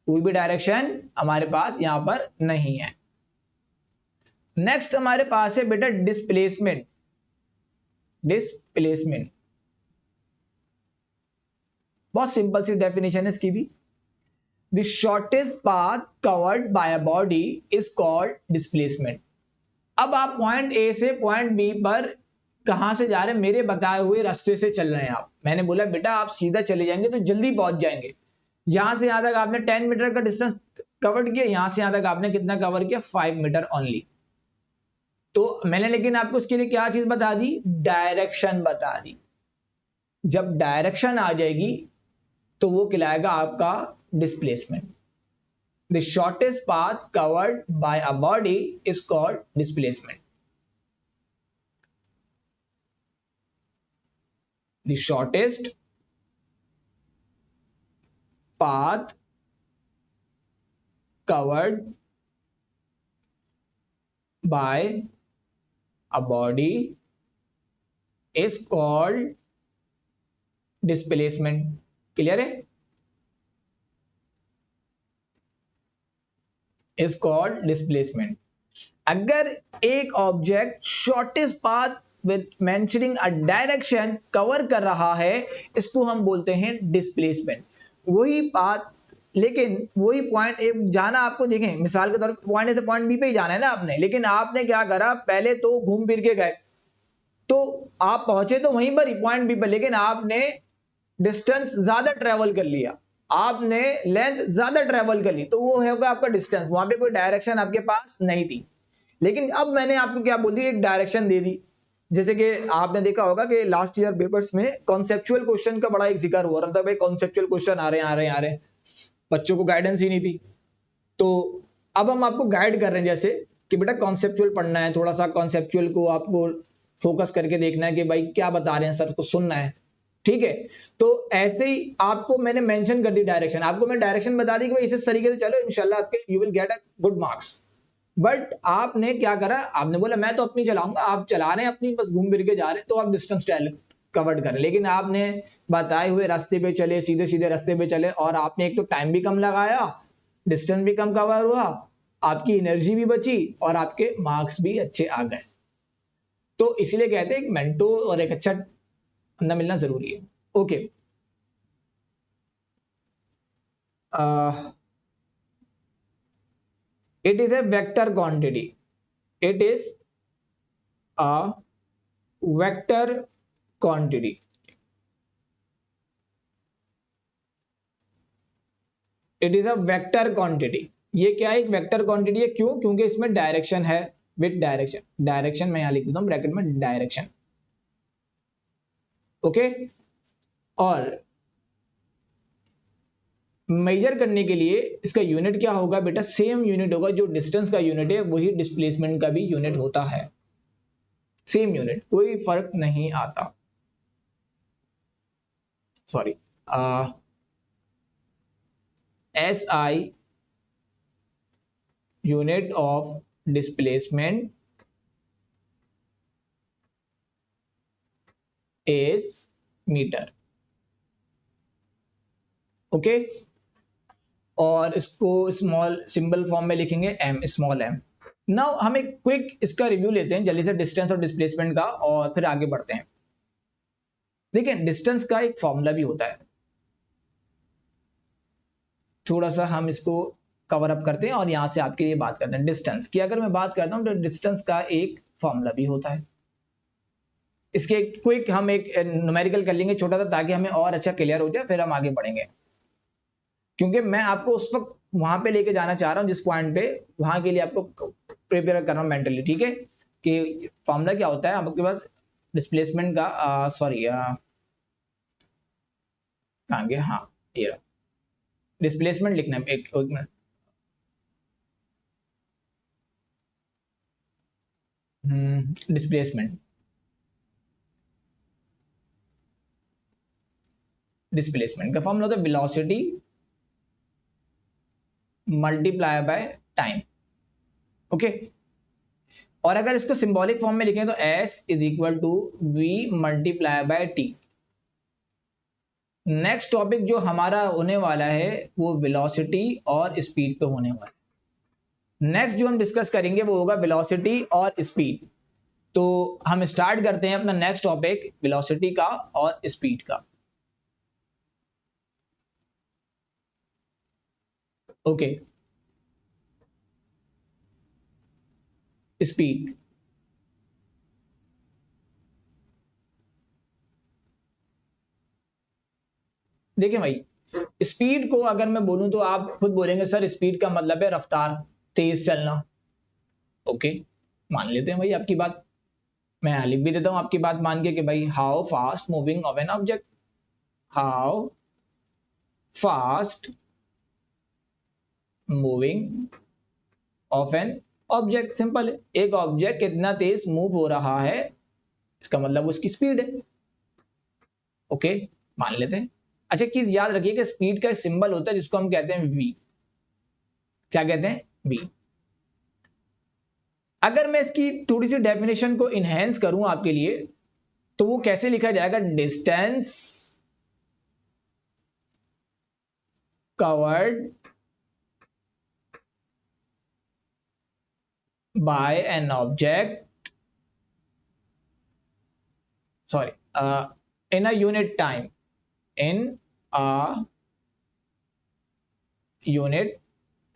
कोई भी डायरेक्शन हमारे पास यहां पर नहीं है। नेक्स्ट हमारे पास है बेटा डिस्प्लेसमेंट। डिस्प्लेसमेंट बहुत सिंपल सी डेफिनेशन है इसकी भी। The shortest path covered by a body is called displacement. अब आप पॉइंट ए से पॉइंट बी पर कहां से जा रहे हैं, मेरे बताए हुए रास्ते से चल रहे हैं आप। मैंने बोला बेटा आप सीधा चले जाएंगे तो जल्दी पहुंच जाएंगे। यहां से यहां तक आपने 10 मीटर का डिस्टेंस कवर किया, यहां से यहां तक आपने कितना कवर किया, 5 मीटर ओनली। तो मैंने लेकिन आपको इसके लिए क्या चीज बता दी, डायरेक्शन बता दी। जब डायरेक्शन आ जाएगी तो वो कहलाएगा आपका displacement. The shortest path covered by a body is called displacement. The shortest path covered by a body is called displacement. Clear है? Is called displacement. अगर एक object shortest path with mentioning a direction cover कर रहा है, इसको हम बोलते हैं डिस्प्लेसमेंट। वही पाथ, लेकिन वही पॉइंट ए जाना आपको, देखें मिसाल के तौर पर पॉइंट ए से पॉइंट बी पे ही जाना है ना आपने, लेकिन आपने क्या करा, पहले तो घूम फिर के गए, तो आप पहुंचे तो वहीं पर ही पॉइंट बी पर, लेकिन आपने डिस्टेंस ज्यादा ट्रेवल कर लिया, आपने लेंथ ज्यादा ट्रेवल कर ली, तो वो होगा आपका डिस्टेंस। वहां पे कोई डायरेक्शन आपके पास नहीं थी, लेकिन अब मैंने आपको क्या बोल दी, एक डायरेक्शन दे दी। जैसे कि आपने देखा होगा कि लास्ट ईयर पेपर्स में कॉन्सेप्चुअल क्वेश्चन का बड़ा एक जिक्र हो रहा था, भाई कॉन्सेप्चुअल क्वेश्चन आ रहे हैं, बच्चों को गाइडेंस ही नहीं थी। तो अब हम आपको गाइड कर रहे हैं, जैसे कि बेटा कॉन्सेप्चुअल पढ़ना है, थोड़ा सा कॉन्सेप्चुअल को आपको फोकस करके देखना है कि भाई क्या बता रहे हैं सर, को सुनना है, ठीक है। तो ऐसे ही आपको मैंने मेंशन कर दी डायरेक्शन, आपको मैं डायरेक्शन बता दी कि भाई इस तरीके से चलो, इंशाल्लाह आपके you will get a good marks. But आपने क्या करा, आपने बोला मैं तो अपनी चलाऊंगा, आप चला रहे हैं अपनी, बस घूम फिर के जा रहे हैं, तो आप डिस्टेंस कवर्ड करें, लेकिन आपने बताए हुए रास्ते पे चले, सीधे सीधे रास्ते पे चले, और आपने एक तो टाइम भी कम लगाया, डिस्टेंस भी कम कवर हुआ, आपकी एनर्जी भी बची, और आपके मार्क्स भी अच्छे आ गए। तो इसलिए कहते हैं एक मेंटोर और एक अच्छा बंदा मिलना जरूरी है। Okay, it is a vector quantity, it is a vector quantity, it is a vector quantity। ये क्या है, एक वेक्टर क्वांटिटी है। क्यों? क्योंकि इसमें डायरेक्शन है, विद डायरेक्शन, डायरेक्शन मैं यहां लिख देता हूं ब्रैकेट में, डायरेक्शन, ओके। और मेजर करने के लिए इसका यूनिट क्या होगा बेटा, सेम यूनिट होगा, जो डिस्टेंस का यूनिट है वही डिस्प्लेसमेंट का भी यूनिट होता है, सेम यूनिट, कोई फर्क नहीं आता। Sorry, SI unit of displacement is metre, okay. और इसको स्मॉल सिंबल फॉर्म में लिखेंगे m, स्मॉल m। नाउ हम एक क्विक इसका रिव्यू लेते हैं जल्दी से, डिस्टेंस और डिस्प्लेसमेंट का, और फिर आगे बढ़ते हैं। देखिए डिस्टेंस का एक फॉर्मूला भी होता है, थोड़ा सा हम इसको कवर अप करते हैं और यहां से आपके लिए बात करते हैं। डिस्टेंस की अगर मैं बात करता हूं तो डिस्टेंस का एक फॉर्मूला भी होता है। इसके क्विक हम एक न्यूमेरिकल कर लेंगे छोटा सा, ताकि हमें और अच्छा क्लियर हो जाए, फिर हम आगे बढ़ेंगे। क्योंकि मैं आपको उस वक्त वहां पे लेके जाना चाह रहा हूं जिस पॉइंट पे, वहां के लिए आपको प्रिपेयर कर रहा हूं मेंटली, ठीक है। कि फॉर्मूला क्या होता है आपके पास डिस्प्लेसमेंट का, सॉरी कहां गया, हाँ ये डिस्प्लेसमेंट लिखना है, एक मिनट, डिस्प्लेसमेंट, डिस्प्लेसमेंट का फॉर्मूला होता है velocity multiply by time, okay. और अगर इसको सिंबॉलिक फॉर्म में लिखें तो s is equal to v multiply by t। Next topic जो हमारा होने वाला है वो वेलोसिटी और स्पीड पे होने वाला है। नेक्स्ट जो हम डिस्कस करेंगे वो होगा वेलोसिटी और स्पीड। तो हम स्टार्ट करते हैं अपना नेक्स्ट टॉपिक वेलोसिटी का और स्पीड का। Okay, speed. देखिए भाई, स्पीड को अगर मैं बोलूं तो आप खुद बोलेंगे सर स्पीड का मतलब है रफ्तार, तेज चलना। ओके, मान लेते हैं भाई आपकी बात, मैं लिख भी देता हूं आपकी बात मान के कि भाई how fast moving of an object, how fast moving of an object. Simple है, एक ऑब्जेक्ट कितना तेज मूव हो रहा है इसका मतलब उसकी स्पीड है। ओके, मान लेते हैं। अच्छा, चीज याद रखिए कि स्पीड का सिंबल होता है जिसको हम कहते हैं v। क्या कहते हैं? v। अगर मैं इसकी थोड़ी सी डेफिनेशन को इनहेंस करूं आपके लिए तो वो कैसे लिखा जाएगा? Distance covered by an object, sorry, in a unit time, in a unit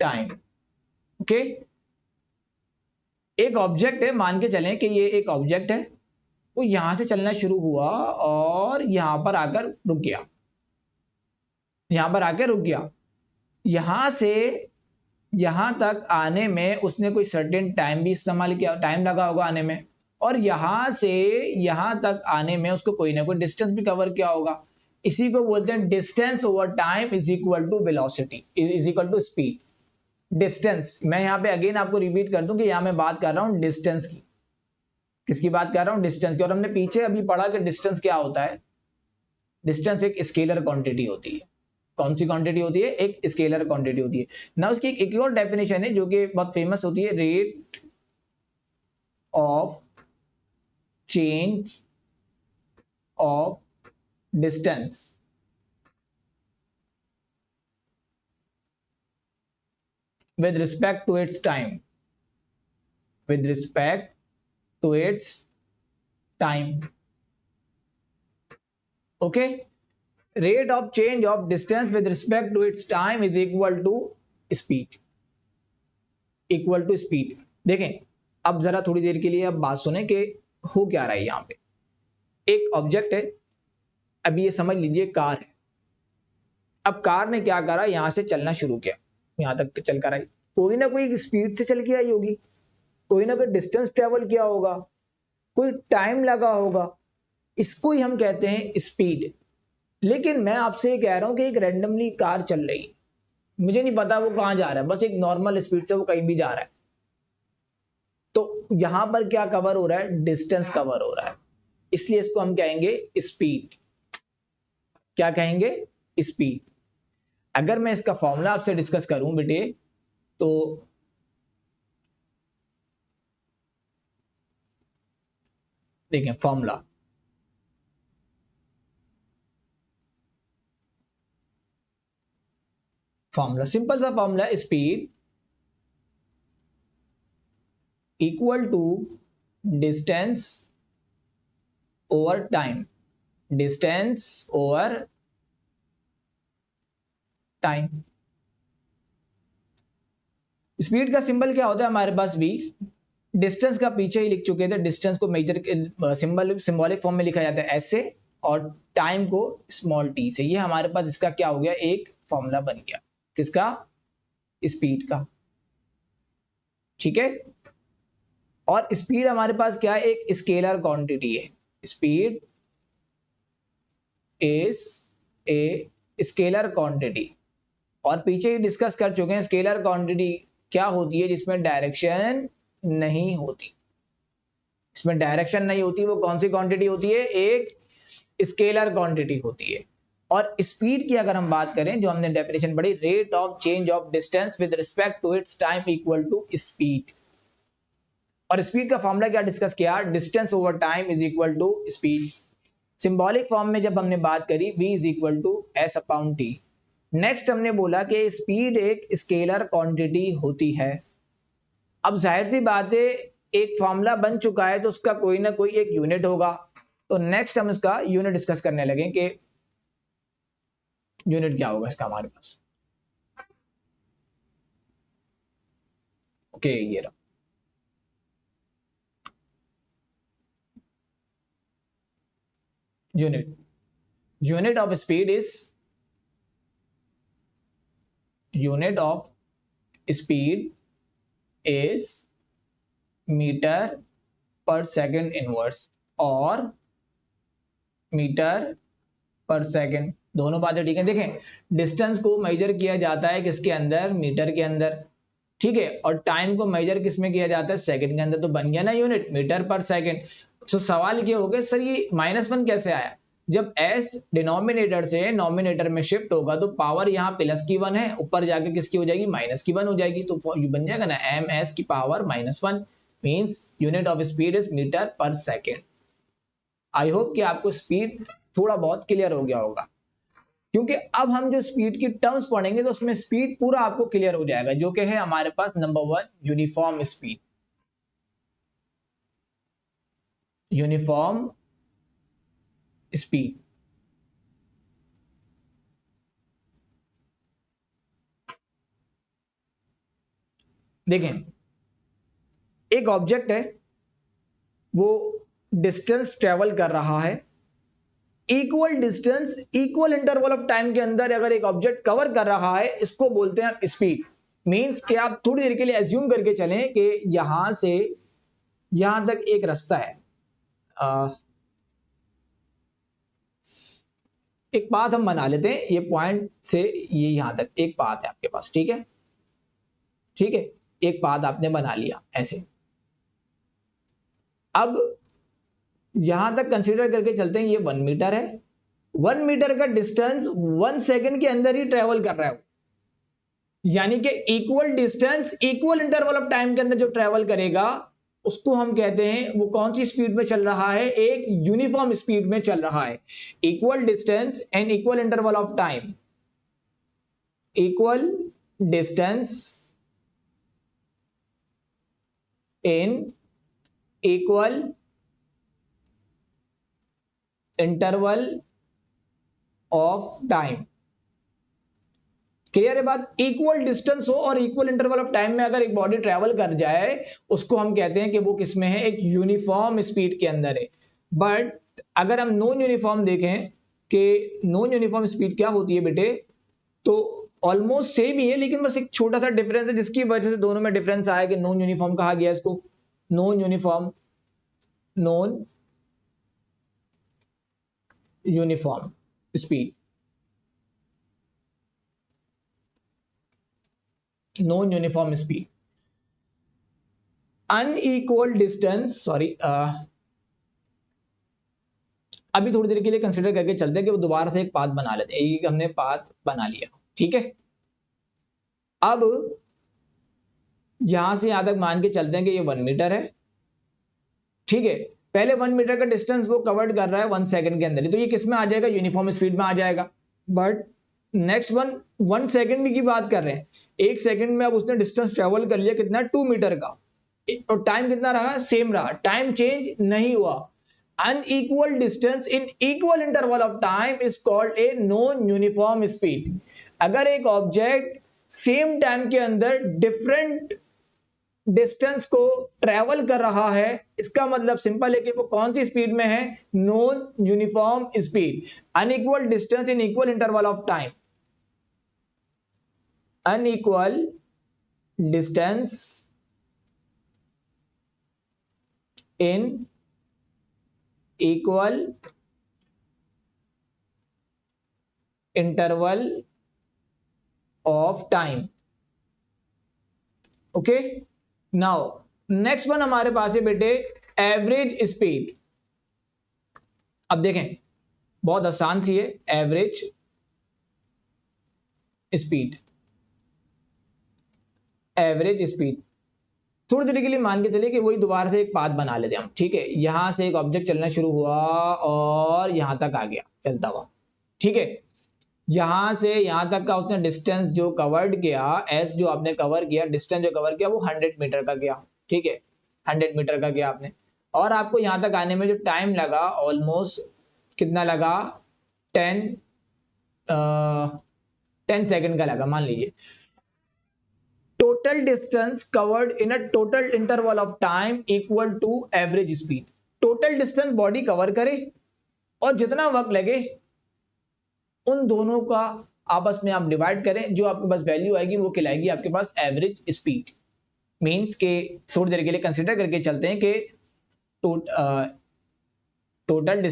time। Okay, एक ऑब्जेक्ट है, मान के चलें कि ये एक ऑब्जेक्ट है, वो यहां से चलना शुरू हुआ और यहां पर आकर रुक गया, यहां पर आकर रुक गया। यहां से यहां तक आने में उसने कोई सर्टेन टाइम भी इस्तेमाल किया, टाइम लगा होगा आने में, और यहां से यहां तक आने में उसको कोई ना कोई डिस्टेंस भी कवर किया होगा। इसी को बोलते हैं distance over time is equal to velocity is equal to speed. Distance, मैं यहां पे अगेन आपको रिपीट कर दूं कि यहां मैं बात कर रहा हूं डिस्टेंस की। किसकी बात कर रहा हूं? डिस्टेंस की। और हमने पीछे अभी पढ़ा कि डिस्टेंस क्या होता है। डिस्टेंस एक स्केलर क्वांटिटी होती है। कौन सी क्वांटिटी होती है? एक स्केलर क्वांटिटी होती है ना। उसकी एक और डेफिनेशन है जो कि बहुत फेमस होती है, rate of change of distance with respect to its time, with respect to its time। okay, rate of change of distance with respect to its time is equal to speed, equal to speed। देखें, अब जरा थोड़ी देर के लिए अब बात सुने कि हो क्या रहा है। यहां पे एक ऑब्जेक्ट है, अभी ये समझ लीजिए कार है। अब कार ने क्या करा? यहां से चलना शुरू किया, यहां तक चल कर आई, कोई ना कोई स्पीड से चल के आई होगी, कोई ना कोई डिस्टेंस ट्रेवल किया होगा, कोई टाइम लगा होगा, इसको ही हम कहते हैं स्पीड। लेकिन मैं आपसे ये कह रहा हूं कि एक रैंडमली कार चल रही, मुझे नहीं पता वो कहां जा रहा है, बस एक नॉर्मल स्पीड से वो कहीं भी जा रहा है, तो यहां पर क्या कवर हो रहा है? डिस्टेंस कवर हो रहा है, इसलिए इसको हम कहेंगे स्पीड। क्या कहेंगे? स्पीड। अगर मैं इसका फॉर्मूला आपसे डिस्कस करूं बेटे तो देखें, फॉर्मूला सिंपल सा formula, speed equal to distance over time, distance over time. Speed का सिंबल क्या होता है हमारे पास? v। डिस्टेंस का पीछे ही लिख चुके थे, डिस्टेंस को मेजर सिंबॉलिक फॉर्म में लिखा जाता है s से, और टाइम को स्मॉल t से। ये हमारे पास इसका क्या हो गया? एक फॉर्मूला बन गया। किसका? स्पीड का। ठीक है, और स्पीड हमारे पास क्या है? एक स्केलर क्वांटिटी है। Speed is a scalar quantity, और पीछे ही डिस्कस कर चुके हैं स्केलर क्वांटिटी क्या होती है जिसमें डायरेक्शन नहीं होती। इसमें डायरेक्शन नहीं होती, वो कौन सी क्वांटिटी होती है? एक स्केलर क्वांटिटी होती है। और स्पीड की अगर हम बात करें, जो हमने डेफिनेशन पढ़ी, rate of change of distance with respect to its time equal to speed. और स्पीड का फॉर्मूला क्या डिस्कस किया, distance over time is equal to speed. Symbolic form में जब हमने बात करी v is equal to S upon T. Next हमने बोला कि स्पीड एक स्केलर क्वांटिटी होती है। अब जाहिर सी बात है एक फॉर्मूला बन चुका है तो उसका कोई ना कोई एक यूनिट होगा, तो नेक्स्ट हम इसका यूनिट डिस्कस करने लगे कि यूनिट क्या होगा इसका हमारे पास। ओके ये रहा, unit of speed is metre per second inverse और मीटर पर सेकंड, दोनों बातें ठीक है। देखें डिस्टेंस को मेजर किया जाता है किसके अंदर, मीटर के अंदर, ठीक है, और टाइम को मेजर किस में किया जाता है, सेकंड के अंदर। तो बन गया ना यूनिट मीटर पर सेकंड। तो सवाल ये हो गया सर ये -1 कैसे आया, जब s डिनोमिनेटर से नॉमिनेटर में शिफ्ट होगा तो पावर यहाँ प्लस की 1 है, ऊपर जाके किसकी हो जाएगी, माइनस की 1 हो जाएगी, तो बन जाएगा ना ms की power -1 means unit of speed is metre per second. I hope कि आपको स्पीड थोड़ा बहुत क्लियर हो गया होगा, क्योंकि अब हम जो स्पीड की टर्म्स पढ़ेंगे तो उसमें स्पीड पूरा आपको क्लियर हो जाएगा, जो कि है हमारे पास number 1 uniform speed. Uniform speed, देखें एक ऑब्जेक्ट है वो डिस्टेंस ट्रेवल कर रहा है, equal distance equal interval of time के अंदर अगर एक ऑब्जेक्ट कवर कर रहा है, इसको बोलते हैं स्पीड। मींस कि आप थोड़ी देर के लिए एज्यूम करके चलें कि यहां से यहां तक एक रास्ता है, एक पाथ हम बना लेते हैं, ये पॉइंट से ये यहां तक एक पाथ है आपके पास, ठीक है, ठीक है, एक पाथ आपने बना लिया ऐसे। अब यहां तक कंसीडर करके चलते हैं, ये 1 मीटर है, 1 मीटर का डिस्टेंस 1 सेकंड के अंदर ही ट्रेवल कर रहा है, यानी कि equal distance equal interval of time के अंदर जो ट्रेवल करेगा उसको हम कहते हैं, वो कौन सी स्पीड में चल रहा है, एक यूनिफॉर्म स्पीड में चल रहा है। Equal distance and equal interval of time, equal distance in equal interval of time. Clear है बात, इक्वल डिस्टेंस हो और इक्वल इंटरवल ऑफ टाइम में अगर एक बॉडी ट्रेवल कर जाए उसको हम कहते हैं कि वो किसमें है, एक यूनिफॉर्म स्पीड के अंदर है। बट अगर हम नॉन यूनिफॉर्म देखें कि नॉन यूनिफॉर्म स्पीड क्या होती है बेटे, तो ऑलमोस्ट सेम ही है, लेकिन बस एक छोटा सा डिफरेंस है जिसकी वजह से दोनों में डिफरेंस आया कि नॉन यूनिफॉर्म कहा गया इसको। Non uniform speed, non uniform speed, unequal distance, sorry अभी थोड़ी देर के लिए कंसीडर करके चलते हैं कि वो दोबारा से एक पाथ बना लेते हैं, एक हमने पाथ बना लिया, ठीक है। अब यहां से यहां तक मान के चलते हैं कि ये 1 मीटर है, ठीक है, पहले 1 मीटर का डिस्टेंस वो कवर्ड कर रहा है 1 सेकंड के अंदर ही, तो ये किस में आ जाएगा, यूनिफॉर्म स्पीड में आ जाएगा। बट नेक्स्ट 1 सेकंड की बात कर रहे हैं, 1 सेकंड में अब उसने डिस्टेंस ट्रेवल कर लिया कितना, 2 मीटर का, और टाइम कितना रहा, सेम रहा, टाइम चेंज नहीं हुआ। Unequal distance in equal interval of time is called a non uniform speed. अगर एक ऑब्जेक्ट सेम टाइम के अंदर डिफरेंट डिस्टेंस को ट्रेवल कर रहा है, इसका मतलब सिंपल है कि वो कौन सी स्पीड में है, non uniform speed. Unequal distance in equal interval of time, unequal distance in equal interval of time. Okay, now next one हमारे पास है बेटे एवरेज स्पीड। अब देखें बहुत आसान सी है, एवरेज स्पीड, एवरेज स्पीड थोड़ी देर के लिए मान के चलिए कि वही दोबारा से एक पाथ बना लेते हैं हम, ठीक है। यहां से एक ऑब्जेक्ट चलना शुरू हुआ और यहां तक आ गया चलता हुआ, ठीक है। यहां से यहां तक का उसने डिस्टेंस जो कवर्ड किया, एस जो आपने कवर किया, डिस्टेंस जो कवर किया वो 100 मीटर का गया, ठीक है। 100 मीटर का गया आपने, और आपको यहां तक आने में जो टाइम लगा ऑलमोस्ट कितना लगा, 10 10 सेकंड का लगा मान लीजिए। Total distance covered in a total interval of time equal to average speed. Total distance body cover करे और जितना वक्त लगे उन दोनों का आपस में आप डिवाइड करें, जो आपके पास वैल्यू आएगी वो कहलाएगी आपके पास एवरेज स्पीड। मींस के थोड़ी देर के लिए कंसीडर करके चलते हैं कि total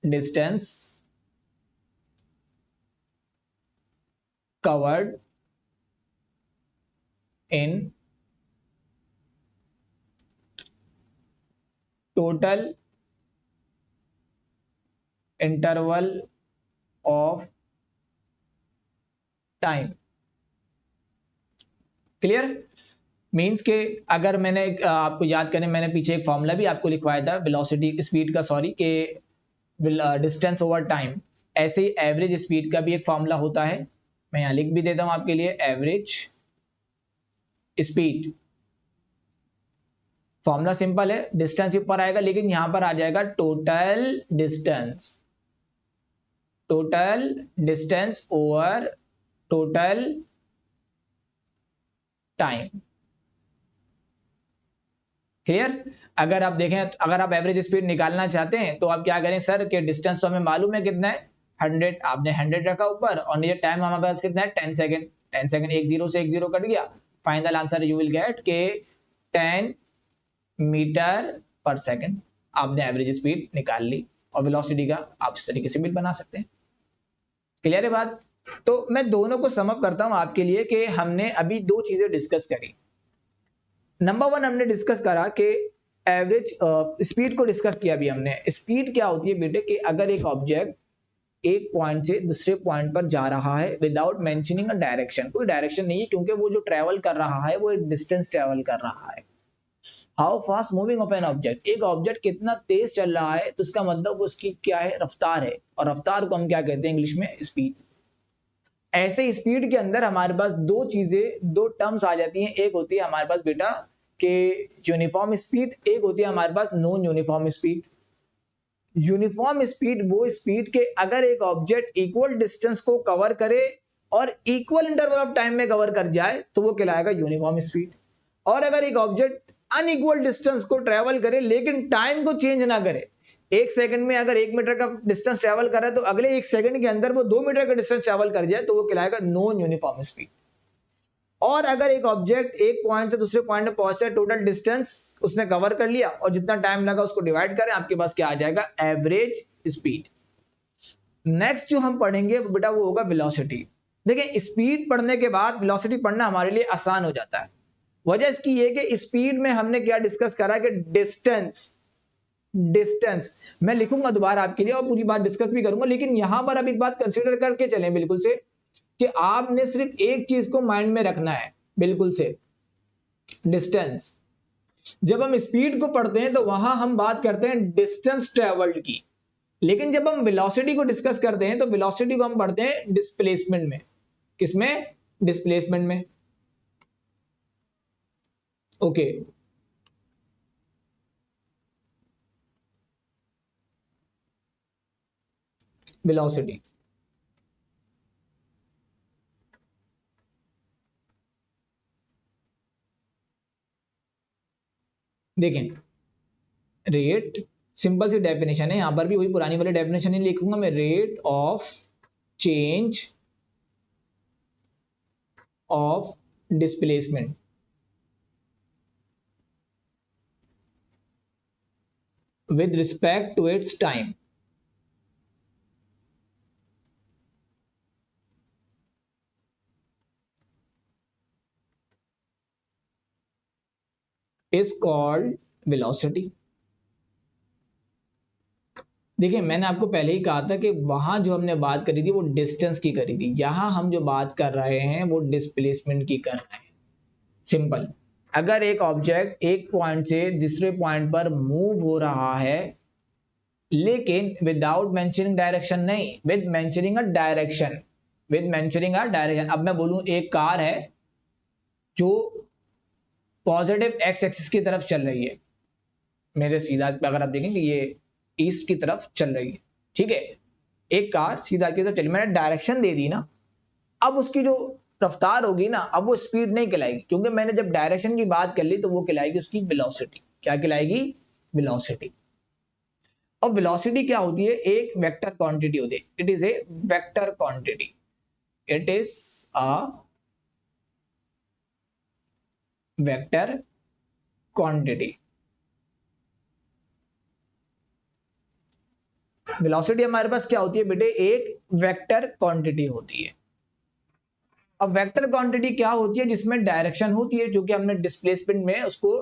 distance covered in total interval of time। Clear? Means के अगर मैंने आपको याद करें, मैंने पीछे एक फॉर्मूला भी आपको लिखवाया था वेलोसिटी स्पीड का, सॉरी, के डिस्टेंस ओवर टाइम। ऐसे ही एवरेज स्पीड का भी एक फॉर्मूला होता है, मैं यहां लिख भी देता हूं आपके लिए। एवरेज स्पीड फॉर्मूला सिंपल है, डिस्टेंस ऊपर आएगा लेकिन यहां पर आ जाएगा total distance over total time. Clear? अगर आप देखें, अगर आप एवरेज स्पीड निकालना चाहते हैं तो आप क्या करें, सर के डिस्टेंस तो हमें मालूम है कितना है 100, आपने 100 रखा ऊपर और ये टाइम हमारे पास कितना है 10 सेकंड। 10 सेकंड, एक जीरो से एक जीरो कट गया, final answer you will get के 10 मीटर पर सेकंड। आपने एवरेज स्पीड निकाल ली और वेलोसिटी का आप इस तरीके से भी बना सकते हैं। क्लियर है बात? तो मैं दोनों को समअप करता हूं आपके लिए कि हमने अभी दो चीजें डिस्कस करी। नंबर वन, हमने डिस्कस करा कि एवरेज स्पीड को डिस्कस किया अभी हमने। स्पीड क्या होती है बेटे, कि अगर एक ऑब्जेक्ट एक पॉइंट से दूसरे पॉइंट पर जा रहा है विदाउट मेंशनिंग अ डायरेक्शन, कोई डायरेक्शन नहीं है क्योंकि वो जो ट्रेवल कर रहा है वो एक डिस्टेंस ट्रेवल कर रहा है। How fast moving of an object, एक ऑब्जेक्ट कितना तेज चल रहा है तो उसका मतलब उसकी क्या है, रफ्तार है, और रफ्तार को हम क्या कहते हैं इंग्लिश में, स्पीड। ऐसे स्पीड के अंदर हमारे पास दो चीजें, दो टर्म्स आ जाती हैं। एक होती है हमारे पास बेटा कि यूनिफॉर्म स्पीड, एक होती है हमारे पास non uniform speed. Uniform speed वो स्पीड के अगर एक ऑब्जेक्ट इक्वल डिस्टेंस को कवर करे और इक्वल इंटरवल ऑफ टाइम में कवर कर जाए तो वो कहलाएगा यूनिफॉर्म स्पीड। और अगर एक ऑब्जेक्ट अनइक्वल डिस्टेंस को ट्रेवल करे लेकिन टाइम को चेंज ना करे, एक सेकंड में अगर 1 मीटर का डिस्टेंस ट्रेवल कर रहा है तो अगले एक सेकंड के अंदर वो 2 मीटर का डिस्टेंस ट्रेवल कर जाए तो वो कहलाएगा नॉन यूनिफॉर्म स्पीड। और अगर एक ऑब्जेक्ट एक पॉइंट से दूसरे पॉइंट में पहुंचा, टोटल डिस्टेंस उसने कवर कर लिया और जितना टाइम लगा उसको डिवाइड करें, आपके पास क्या आ जाएगा, एवरेज स्पीड। नेक्स्ट जो हम पढ़ेंगे बेटा वो होगा वेलोसिटी। देखिए स्पीड पढ़ने के बाद वेलोसिटी पढ़ना हमारे लिए आसान हो जाता है। वजह इसकी ये कि स्पीड में हमने क्या डिस्कस करा कि डिस्टेंस मैं लिखूंगा दोबारा आपके लिए और पूरी बात डिस्कस भी करूंगा, लेकिन यहां पर अब एक बात कंसीडर करके चलें बिल्कुल से, कि आपने सिर्फ एक चीज को माइंड में रखना है बिल्कुल से, डिस्टेंस। जब हम स्पीड को पढ़ते हैं तो वहां हम बात करते हैं डिस्टेंस ट्रेवल्ड की, लेकिन जब हम वेलोसिटी को डिस्कस करते हैं तो वेलोसिटी को हम पढ़ते हैं डिस्प्लेसमेंट में। किसमें? डिस्प्लेसमेंट में। Okay, velocity. देखें रेट, सिंपल सी डेफिनेशन है, यहां पर भी वही पुरानी वाली डेफिनेशन ही लिखूंगा मैं, rate of change of displacement with respect to its time is called velocity। देखिए मैंने आपको पहले ही कहा था कि वहां जो हमने बात करी थी वो डिस्टेंस की करी थी, यहाँ हम जो बात कर रहे हैं वो डिस्प्लेसमेंट की कर रहे हैं। सिंपल, अगर एक ऑब्जेक्ट एक पॉइंट से दूसरे पॉइंट पर मूव हो रहा है लेकिन विदाउट मेंशनिंग डायरेक्शन नहीं, with mentioning a direction, with mentioning a direction. अब मैं बोलूं एक कार है जो पॉजिटिव एक्स एक्सिस की तरफ चल रही है, मेरे सीधा अगर आप देखेंगे ये ईस्ट की तरफ चल रही है, ठीक है, एक कार सीधा की तरफ चली, मैंने डायरेक्शन दे दी ना, अब उसकी जो रफ्तार होगी ना, अब वो स्पीड नहीं कहलाएगी, क्योंकि मैंने जब डायरेक्शन की बात कर ली तो वो कहलाएगी उसकी वेलोसिटी। क्या कहलाएगी? वेलोसिटी। और वेलोसिटी क्या होती है? एक वेक्टर क्वांटिटी होती है, it is a vector quantity, it is a vector quantity. Velocity हमारे पास क्या होती है बेटे? एक वेक्टर क्वांटिटी होती है। अब वेक्टर क्वांटिटी क्या होती है? जिसमें डायरेक्शन होती है, जो कि हमने डिस्प्लेसमेंट में उसको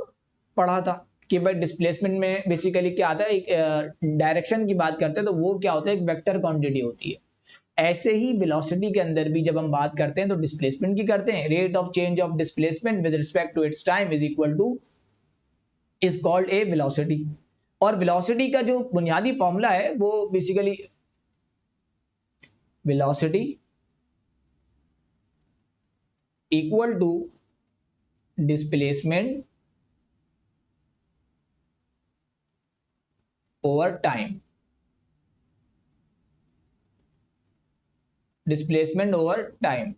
पढ़ा था कि भाई डिस्प्लेसमेंट में बेसिकली क्या आता है, एक डायरेक्शन की बात करते हैं तो वो क्या होता है? एक वेक्टर क्वांटिटी होती है। ऐसे ही वेलोसिटी के अंदर भी जब हम बात करते हैं तो डिस्प्लेसमेंट की करते हैं, rate of change of displacement with respect to its time is equal to is called a velocity. और वेलोसिटी का जो बुनियादी फॉर्मूला है वो basically velocity equal to displacement over time, displacement over time,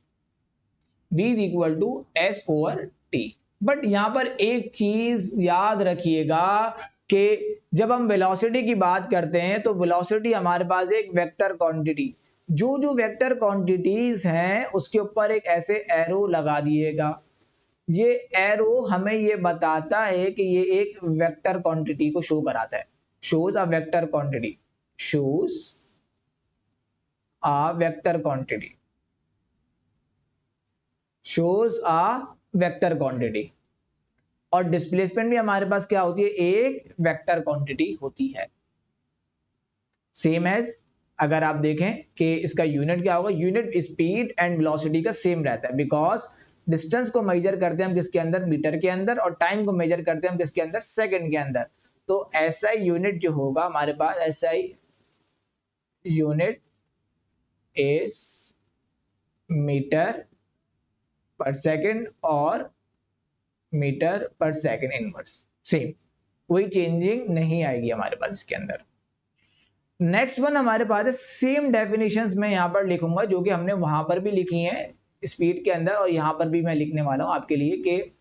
v is equal to S over T. But यहां पर एक चीज याद रखिएगा कि जब हम वेलोसिटी की बात करते हैं तो वेलोसिटी हमारे पास एक वेक्टर क्वांटिटी, जो जो वेक्टर क्वांटिटीज हैं उसके ऊपर एक ऐसे एरो लगा दिएगा। ये एरो हमें ये बताता है कि ये एक वेक्टर क्वांटिटी को शो कराता है, shows a vector quantity, shows a vector quantity, shows a vector quantity. और डिस्प्लेसमेंट भी हमारे पास क्या होती है? एक वेक्टर क्वांटिटी होती है। सेम एज अगर आप देखें कि इसका यूनिट क्या होगा, यूनिट स्पीड एंड वेलोसिटी का सेम रहता है, बिकॉज डिस्टेंस को मेजर करते हैं हम किसके अंदर? मीटर के अंदर, और टाइम को मेजर करते हैं हम किसके अंदर? सेकंड के अंदर। तो एसआई यूनिट जो होगा हमारे पास, SI unit is metre per second और metre per second inverse, same, कोई चेंजिंग नहीं आएगी हमारे पास इसके अंदर। नेक्स्ट वन हमारे पास है सेम डेफिनेशंस में यहां पर लिखूंगा जो कि हमने वहां पर भी लिखी है स्पीड के अंदर, और यहां पर भी मैं लिखने वाला हूं आपके लिए कि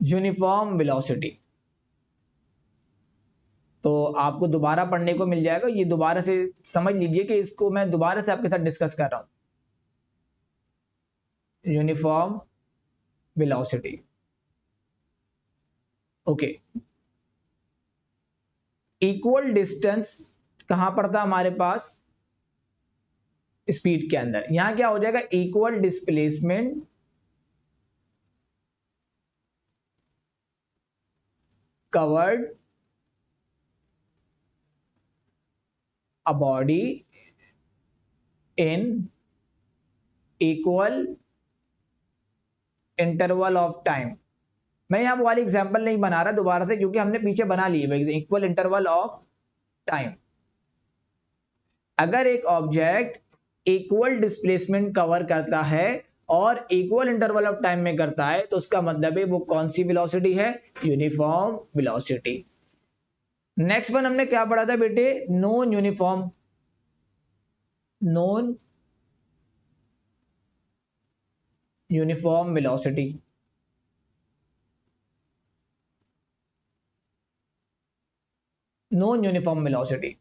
यूनिफॉर्म वेलोसिटी। तो आपको दोबारा पढ़ने को मिल जाएगा, ये दोबारा से समझ लीजिए कि इसको मैं दोबारा से आपके साथ डिस्कस कर रहा हूं। Uniform velocity, okay. Equal distance कहां पर था हमारे पास? स्पीड के अंदर। यहां क्या हो जाएगा? Equal displacement covered a body in equal interval of time। मैं यहां वाली एग्जांपल नहीं बना रहा दोबारा से, क्योंकि हमने पीछे बना ली है इक्वल इंटरवल ऑफ टाइम। अगर एक ऑब्जेक्ट इक्वल डिस्प्लेसमेंट कवर करता है और इक्वल इंटरवल ऑफ टाइम में करता है तो उसका मतलब है वो कौन सी वेलोसिटी है? Uniform velocity. नेक्स्ट वन हमने क्या पढ़ा था बेटे? Non uniform, non uniform velocity. Non uniform velocity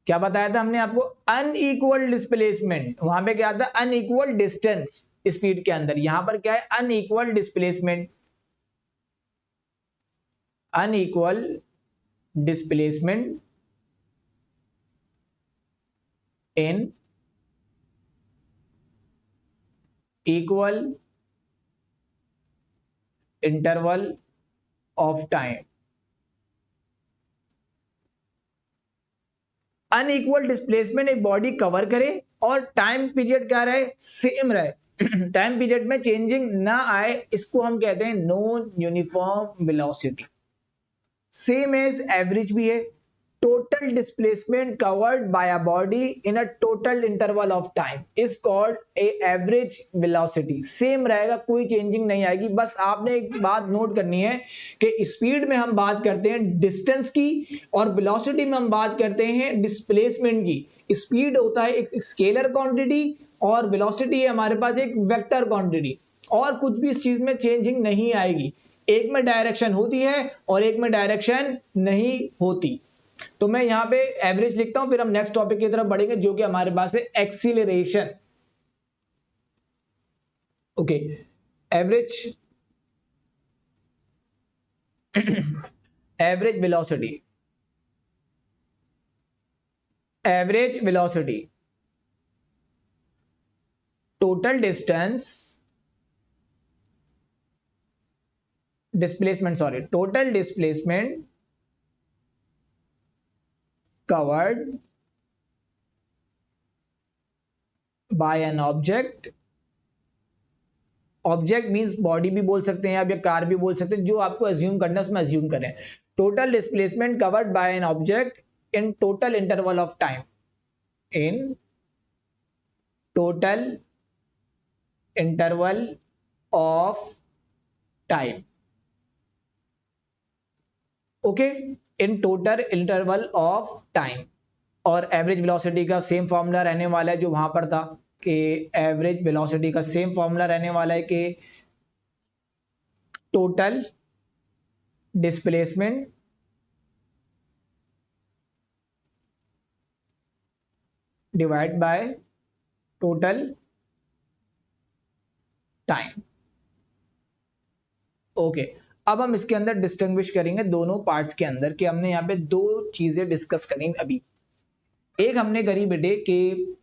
क्या बताया था हमने आपको? Unequal displacement. वहां पे क्या था? अनइक्वल डिस्टेंस स्पीड के अंदर। यहां पर क्या है? Unequal displacement, unequal displacement in equal interval of time. Unequal displacement एक बॉडी कवर करे और टाइम पीरियड क्या रहे, सेम रहे, टाइम पीरियड में चेंजिंग ना आए, इसको हम कहते हैं non uniform velocity. Same as average भी है, total displacement covered by a body in a total interval of time is called a average velocity. Same रहेगा, कोई चेंजिंग नहीं आएगी। बस आपने एक बात नोट करनी है कि स्पीड में हम बात करते हैं डिस्टेंस की और वेलोसिटी में हम बात करते हैं डिस्प्लेसमेंट की। स्पीड होता है एक स्केलर क्वांटिटी और वेलोसिटी है हमारे पास एक वेक्टर क्वांटिटी, और कुछ भी इस चीज में चेंजिंग नहीं आएगी। एक में डायरेक्शन होती है और एक में डायरेक्शन नहीं होती। तो मैं यहां पे एवरेज लिखता हूं, फिर हम नेक्स्ट टॉपिक की तरफ बढ़ेंगे जो कि हमारे पास है acceleration. Okay, average average velocity, average velocity total distance displacement, sorry, total displacement covered by an object, object means body भी बोल सकते हैं आप या कार भी बोल सकते हैं, जो आपको अज्यूम करना है उसमें अज्यूम करें। Total displacement covered bye an object in total interval of time, in total interval of time, okay, in total interval of time. और एवरेज वेलोसिटी का सेम फॉर्मूला रहने वाला है जो वहां पर था कि एवरेज वेलोसिटी का सेम फॉर्मूला रहने वाला है कि total displacement divide by total time. Okay, अब हम इसके अंदर डिस्टिंग्विश करेंगे दोनों पार्ट्स के अंदर कि हमने यहाँ पे दो चीजें डिस्कस करी अभी। एक हमने करी बेटे कि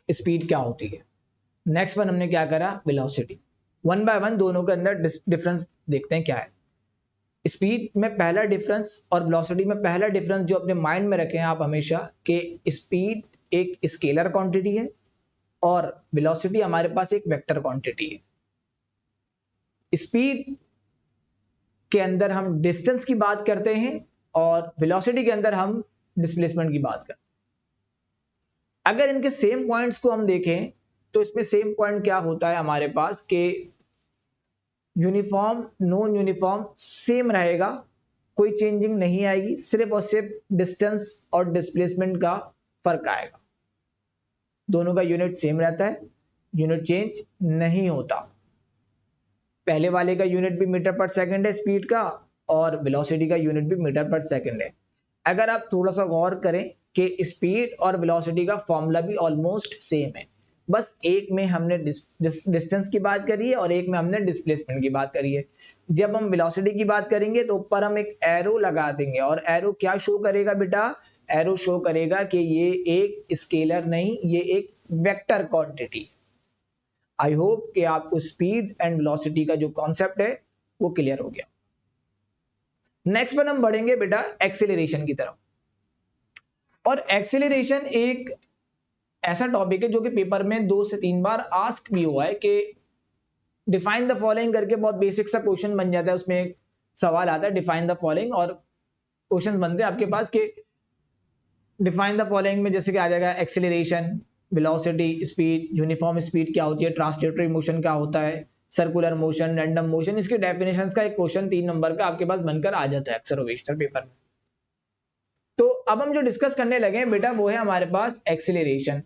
स्पीड क्या होती है, नेक्स्ट वन हमने क्या करा, वेलोसिटी। वन बाय वन दोनों के अंदर डिफरेंस देखते हैं क्या है। स्पीड में पहला डिफरेंस और वेलोसिटी में पहला डिफरेंस जो अपने माइंड में रखें आप हमेशा कि स्पीड एक स्केलर क्वांटिटी है और वेलोसिटी हमारे पास एक वेक्टर क्वांटिटी है। स्पीड के अंदर हम डिस्टेंस की बात करते हैं और वेलोसिटी के अंदर हम डिस्प्लेसमेंट की बात करते हैं। अगर इनके सेम पॉइंट्स को हम देखें तो इसमें सेम पॉइंट क्या होता है हमारे पास कि यूनिफॉर्म नॉन यूनिफॉर्म सेम रहेगा, कोई चेंजिंग नहीं आएगी, सिर्फ और सिर्फ डिस्टेंस और डिस्प्लेसमेंट का फर्क आएगा। दोनों का यूनिट सेम रहता है, यूनिट चेंज नहीं होता। पहले वाले का यूनिट भी मीटर पर सेकंड है स्पीड का और वेलोसिटी का यूनिट भी मीटर पर सेकंड है। अगर आप थोड़ा सा गौर करें कि स्पीड और वेलोसिटी का फॉर्मूला भी ऑलमोस्ट सेम है, बस एक में हमने डिस्टेंस की बात करी है और एक में हमने डिस्प्लेसमेंट की बात करी है। जब हम वेलोसिटी की बात करेंगे तो ऊपर हम एक एरो लगा देंगे और एरो क्या शो करेगा बेटा, एरो शो करेगा कि ये एक स्केलर नहीं, ये एक वेक्टर क्वांटिटी। आई होप कि आपको स्पीड एंड वेलोसिटी का जो कॉन्सेप्ट है वो क्लियर हो गया। नेक्स्ट वन हम बढ़ेंगे बेटा एक्सेलरेशन की तरफ। और एक्सेलरेशन एक ऐसा टॉपिक है जो कि पेपर में 2 से 3 बार आस्क भी हुआ है कि डिफाइन द फॉलोइंग करके बहुत बेसिक सा क्वेश्चन बन जाता है। उसमें एक सवाल आता है डिफाइन द फॉलोइंग और क्वेश्चन बनते हैं आपके पास कि डिफाइन द फॉलोइंग में जैसे कि आ जाएगा acceleration, velocity, speed, uniform speed क्या होती है, ट्रांसलेटरी मोशन क्या होता है, सर्कुलर मोशन, रैंडम मोशन। इसके डेफिनेशंस का एक क्वेश्चन 3 नंबर का आपके पास बनकर आ जाता है अक्सर ओवेस्टर पेपर में। तो अब हम जो डिस्कस करने लगे हैं बेटा वो है हमारे पास एक्सेलरेशन।